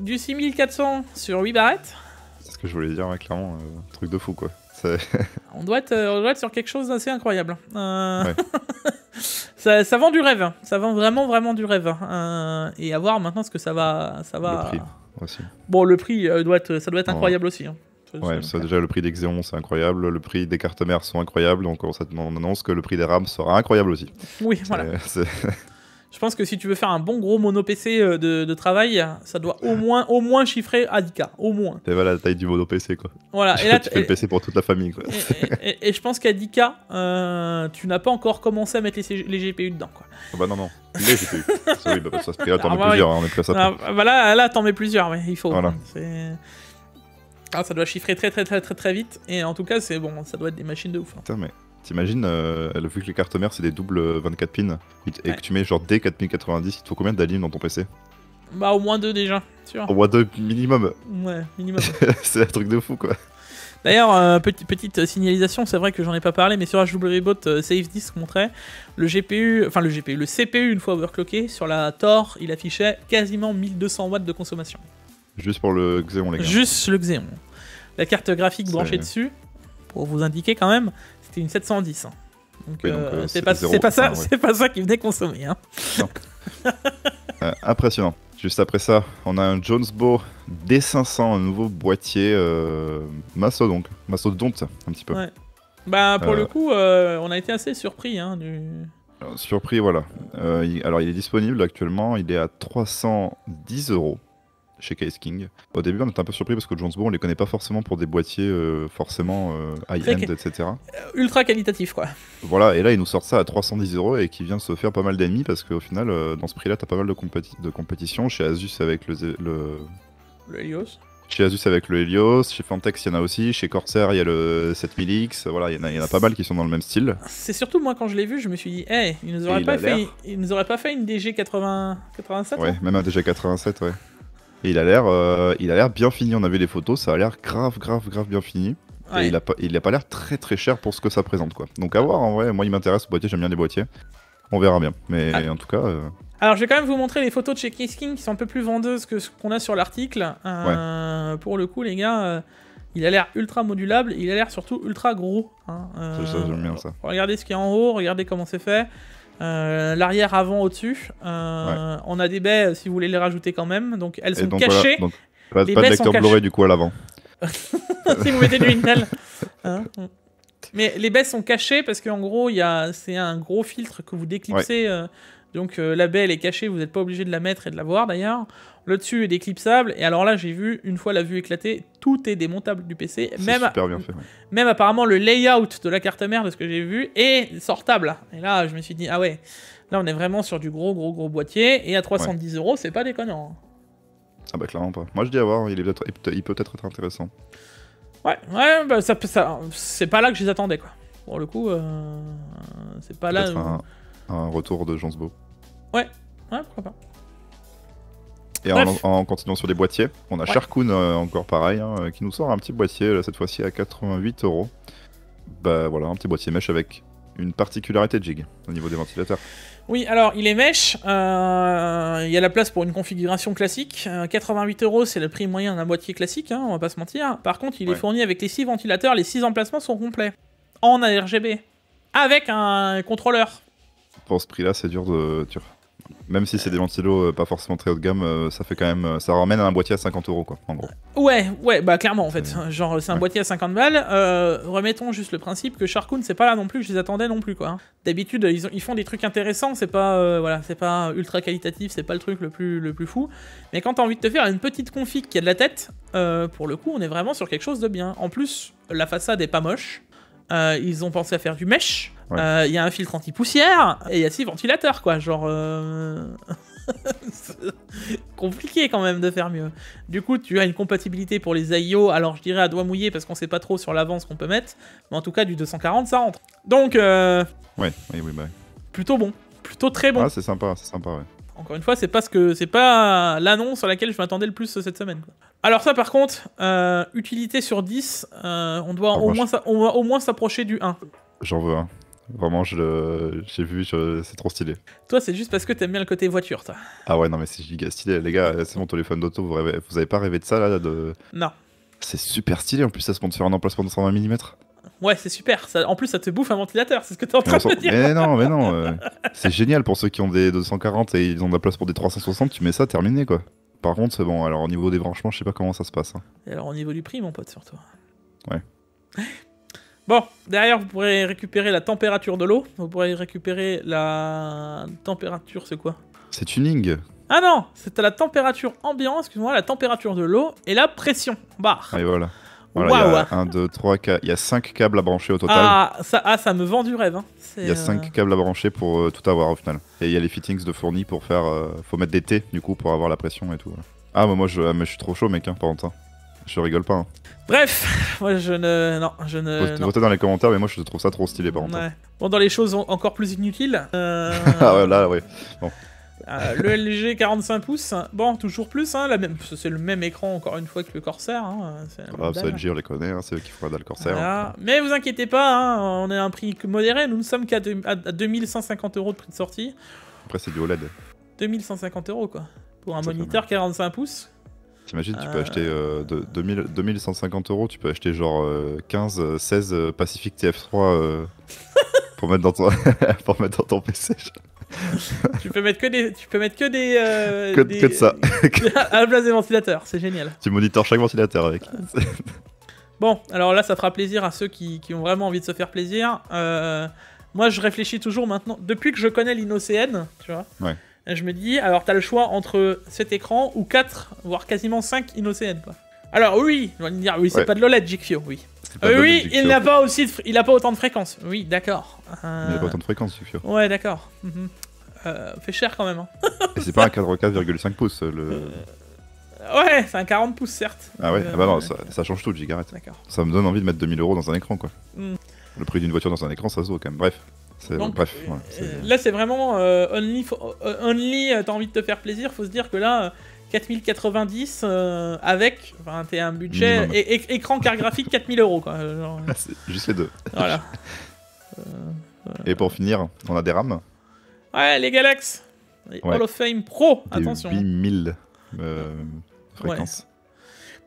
du 6400 sur 8 barrettes... C'est ce que je voulais dire, clairement. Truc de fou, quoi. On doit être sur quelque chose d'assez incroyable. Ça vend du rêve. Ça vend vraiment du rêve. Et à voir maintenant ce que ça va... Le prix aussi. Bon, le prix, ça doit être incroyable aussi. Hein. Déjà, le prix des Xeon, c'est incroyable. Le prix des cartes mères sont incroyables. Donc, on annonce que le prix des RAM sera incroyable aussi. Oui, voilà. Je pense que si tu veux faire un bon gros mono PC de travail, ça doit au moins chiffrer à 10K, au moins. C'est la taille du mono PC, quoi. Voilà. Et là, tu fais le PC pour toute la famille, quoi. Et je pense qu'à 10K, tu n'as pas encore commencé à mettre les GPU dedans, quoi. Oh bah non, les GPU. Oui, parce que là, t'en mets plusieurs, on est plus à ça. Là, t'en mets plusieurs, mais il faut. Voilà. Ça doit chiffrer très vite, et en tout cas, c'est bon, ça doit être des machines de ouf. Hein. Putain, mais... T'imagines, vu que les cartes mères c'est des doubles 24 pins, et que tu mets genre des 4090, il te faut combien d'alimes dans ton PC? Bah au moins 2 déjà, sûr. Au moins 2 minimum. Ouais, minimum. C'est un truc de fou, quoi. D'ailleurs, petite signalisation, c'est vrai que j'en ai pas parlé, mais sur HWBot SafeDisk montrait le CPU une fois overclocké, sur la Tor, il affichait quasiment 1200 watts de consommation. Juste pour le Xeon, les gars. Juste le Xeon. La carte graphique branchée dessus, pour vous indiquer quand même, c'était une 710. Hein. Donc, oui, c'est pas ça qui venait consommer. Hein. Impressionnant. Juste après ça, on a un Jonesbow D500, un nouveau boîtier mastodonte, un petit peu. Ouais. Bah pour le coup, on a été assez surpris. Hein, Surpris, voilà. Alors il est disponible actuellement, il est à 310 € chez Case King. Au début, on était un peu surpris parce que Jonesbow, on les connaît pas forcément pour des boîtiers forcément high-end, etc. Ultra qualitatif, quoi. Voilà, et là, ils nous sortent ça à 310 € et qui vient de se faire pas mal d'ennemis parce qu'au final, dans ce prix-là, t'as pas mal de compétition chez Asus avec le Helios. Chez Asus avec le Helios, chez Fantex il y en a aussi, chez Corsair il y a le 7000X, voilà, il y en a pas mal qui sont dans le même style. C'est surtout moi quand je l'ai vu, je me suis dit, hey, ils nous auraient pas fait une DG 87 Ouais, hein même un DG87, ouais. Et il a l'air bien fini, on a vu les photos, ça a l'air grave bien fini. Ouais. Et il a pas l'air très cher pour ce que ça présente quoi. Donc à voir en vrai, moi il m'intéresse ce boîtier, j'aime bien les boîtiers. On verra bien, mais en tout cas... Alors je vais quand même vous montrer les photos de chez Keysking qui sont un peu plus vendeuses que ce qu'on a sur l'article. Pour le coup les gars, il a l'air ultra modulable, il a l'air surtout ultra gros. Hein. Ça j'aime bien ça. Regardez ce qu'il y a en haut, regardez comment c'est fait. L'arrière avant au-dessus. On a des baies si vous voulez les rajouter quand même, donc elles sont cachées. Voilà, donc, pas de lecteur Blu-ray du coup à l'avant. Si vous mettez du Intel. Hein. Mais les baies sont cachées parce qu'en gros c'est un gros filtre que vous déclipsez. Donc la baie elle est cachée, vous n'êtes pas obligé de la mettre et de la voir d'ailleurs. Le dessus est déclipsable et alors là j'ai vu, une fois la vue éclatée, tout est démontable du PC. C'est super bien fait. Ouais. Même apparemment le layout de la carte mère de ce que j'ai vu est sortable. Et là je me suis dit ah ouais, là on est vraiment sur du gros boîtier et à 310 €, c'est pas déconnant. Ah bah clairement pas. Moi je dis à voir, il peut peut-être être intéressant. Ouais, bah ça c'est pas là que je les attendais quoi. Pour le coup, c'est pas là. Un retour de Jonsbo. Ouais, pourquoi pas. Et en continuant sur les boîtiers, on a Sharkoon encore pareil, qui nous sort un petit boîtier, là, cette fois-ci à 88 €. Bah voilà, un petit boîtier mesh avec une particularité de jig au niveau des ventilateurs. Oui, alors il est mesh, il y a la place pour une configuration classique. 88 €, c'est le prix moyen d'un boîtier classique, hein, on va pas se mentir. Par contre, il est fourni avec les 6 ventilateurs, les 6 emplacements sont complets. En ARGB. Avec un contrôleur. Pour ce prix-là, c'est dur de... Même si c'est des ventilos pas forcément très haut de gamme, ça fait quand même... Ça ramène à un boîtier à 50 € quoi, en gros. Ouais, bah clairement en fait. Genre c'est un boîtier à 50 balles. Remettons juste le principe que Sharkoon, c'est pas là non plus que je les attendais non plus quoi. D'habitude, ils font des trucs intéressants, c'est pas c'est pas ultra qualitatif, c'est pas le truc le plus fou. Mais quand t'as envie de te faire une petite config qui a de la tête, pour le coup, on est vraiment sur quelque chose de bien. En plus, la façade est pas moche. Ils ont pensé à faire du mesh. Il y a un filtre anti-poussière et il y a 6 ventilateurs quoi, genre compliqué quand même de faire mieux. Du coup, tu as une compatibilité pour les AIO, alors je dirais à doigt mouillé parce qu'on sait pas trop sur l'avance qu'on peut mettre, mais en tout cas du 240 ça rentre. Donc oui, plutôt bon, plutôt très bon. Ah, c'est sympa ouais. Encore une fois, c'est pas l'annonce sur laquelle je m'attendais le plus cette semaine quoi. Alors ça par contre, utilité sur 10, on doit au moins s'approcher du 1. J'en veux un. Vraiment, j'ai vu, c'est trop stylé. Toi, c'est juste parce que t'aimes bien le côté voiture, toi. Ah ouais, non mais c'est giga stylé. Les gars, c'est mon téléphone d'auto, vous avez pas rêvé de ça là Non. C'est super stylé, en plus ça se monte sur un emplacement de 120 mm. Ouais, c'est super. En plus, ça te bouffe un ventilateur, c'est ce que t'es en train de dire. Mais non, c'est génial pour ceux qui ont des 240 et ils ont de la place pour des 360, tu mets ça, terminé quoi. Par contre, c'est bon, alors au niveau des branchements, je sais pas comment ça se passe. Hein. Et alors au niveau du prix, mon pote, surtout. Ouais. Bon, derrière, vous pourrez récupérer la température de l'eau. Vous pourrez récupérer la température, c'est quoi? C'est tuning. Ah non, c'est à la température ambiante, excuse-moi, la température de l'eau et la pression. Barre. Et voilà. Voilà, il y a 1, 2, 3, il y a 5 câbles à brancher au total. Ça me vend du rêve. Hein. Il y a 5 câbles à brancher pour tout avoir au final. Et il y a les fittings de fournis pour faire... faut mettre des T du coup pour avoir la pression et tout. Voilà. Ah mais moi je suis trop chaud mec, hein, par contre. Hein. Je rigole pas. Hein. Bref, moi je ne... Votez dans les commentaires, mais moi je trouve ça trop stylé par contre. Ouais. Bon, dans les choses encore plus inutiles... Ah ouais, là, ouais. Bon. Le LG 45 pouces, bon, toujours plus, hein, c'est le même écran encore une fois que le Corsair. Hein, c'est LG, on les connaît, hein, c'est eux qui font le Corsair. Voilà. Hein. Mais vous inquiétez pas, hein, on est à un prix modéré, nous ne sommes qu'à 2150 € de prix de sortie. Après, c'est du OLED. 2150 € quoi, pour un moniteur 45 pouces. T'imagines, tu peux acheter 2150 €, tu peux acheter genre 15, 16 Pacific TF3 pour mettre dans ton PC. Tu peux mettre que des que de ça à la place des ventilateurs, c'est génial. Tu monitores chaque ventilateur avec. Bon, alors là ça fera plaisir à ceux qui ont vraiment envie de se faire plaisir. Moi je réfléchis toujours maintenant, depuis que je connais l'InnoCN, tu vois. Ouais. Je me dis, alors t'as le choix entre cet écran ou 4, voire quasiment 5 InnoCN quoi. Alors oui, on va me dire, oui c'est pas de l'OLED Jigfio, oui. Oui, il n'a pas autant de fréquences. Oui, d'accord. Il n'a pas autant de fréquences, Jigfio. Ouais, d'accord. Fait cher quand même. Hein. Et c'est pas un cadre 4,5 pouces, le... Ouais, c'est un 40 pouces, certes. Ah ouais, ah bah non, ça change tout, Gigaret. D'accord. Ça me donne envie de mettre 2000 € dans un écran, quoi. Mm. Le prix d'une voiture dans un écran, ça se vaut quand même. Bref. Donc, bref. Là, c'est vraiment only, t'as envie de te faire plaisir. Faut se dire que là, 4090 avec, enfin, t'es un budget écran carte graphique 4000 €, quoi. Genre, c'est juste les deux. Voilà. Et pour finir, on a des RAM. Ouais, les Galax. Les Hall of Fame Pro, attention. 8000 fréquences. Ouais.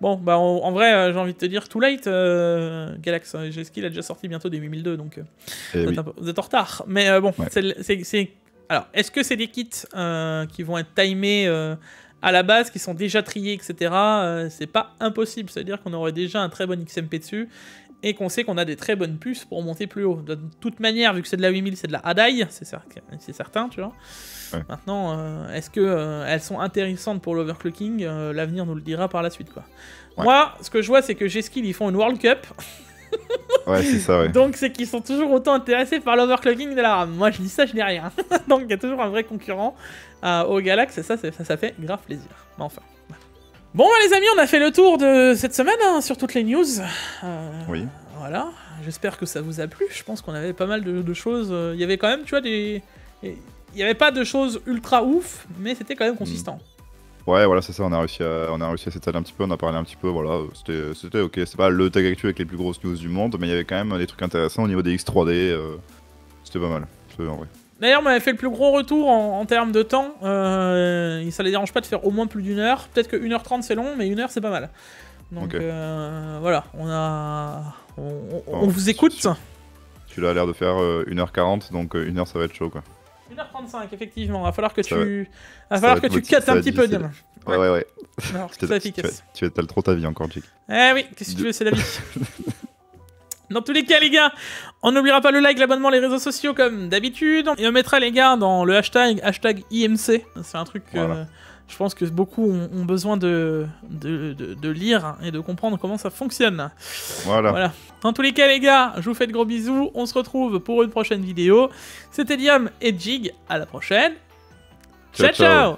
Bon, bah en vrai, j'ai envie de te dire too late, Galax. G-Skill a déjà sorti bientôt des 8002, donc vous êtes en retard. Mais bon, c'est... Alors, est-ce que c'est des kits qui vont être timés à la base, qui sont déjà triés, etc. C'est pas impossible, c'est-à-dire qu'on aurait déjà un très bon XMP dessus, et qu'on sait qu'on a des très bonnes puces pour monter plus haut. De toute manière, vu que c'est de la 8000, c'est de la Hadai, c'est certain, tu vois. Ouais. Maintenant, est-ce que elles sont intéressantes pour l'overclocking? L'avenir nous le dira par la suite, quoi. Ouais. Moi, ce que je vois, c'est que G-Skill, ils font une World Cup. Ouais, c'est ça, ouais. Donc, c'est qu'ils sont toujours autant intéressés par l'overclocking de la RAM. Moi, je dis ça, je dis rien. Donc, il y a toujours un vrai concurrent au Galax, et ça fait grave plaisir. Mais enfin... Bon, les amis, on a fait le tour de cette semaine hein, sur toutes les news. Oui. Voilà, j'espère que ça vous a plu. Je pense qu'on avait pas mal de choses. Il y avait quand même, tu vois, il y avait pas de choses ultra ouf, mais c'était quand même consistant. Ouais, voilà, c'est ça. On a réussi à s'étaler un petit peu. On a parlé un petit peu. Voilà, c'était ok. C'est pas le tag actuel avec les plus grosses news du monde, mais il y avait quand même des trucs intéressants au niveau des X3D. C'était pas mal. En vrai. D'ailleurs, on avait fait le plus gros retour en termes de temps. Ça les dérange pas de faire au moins plus d'1 heure. Peut-être que 1h30 c'est long, mais 1 heure c'est pas mal. Donc voilà, on vous écoute. Tu l'as l'air de faire 1h40, donc 1 heure ça va être chaud quoi. 1h35, effectivement. Va falloir que tu cuttes un petit peu demain. Ouais. Alors, c'est efficace. Tu étales trop ta vie encore, Jake. Eh oui, qu'est-ce que tu veux, c'est la vie. Dans tous les cas, les gars, on n'oubliera pas le like, l'abonnement, les réseaux sociaux comme d'habitude. Et on mettra, les gars, dans le hashtag IMC. C'est un truc que je pense que beaucoup ont besoin de lire et de comprendre comment ça fonctionne. Voilà. Dans tous les cas, les gars, je vous fais de gros bisous. On se retrouve pour une prochaine vidéo. C'était Diam et Jig. À la prochaine. Ciao.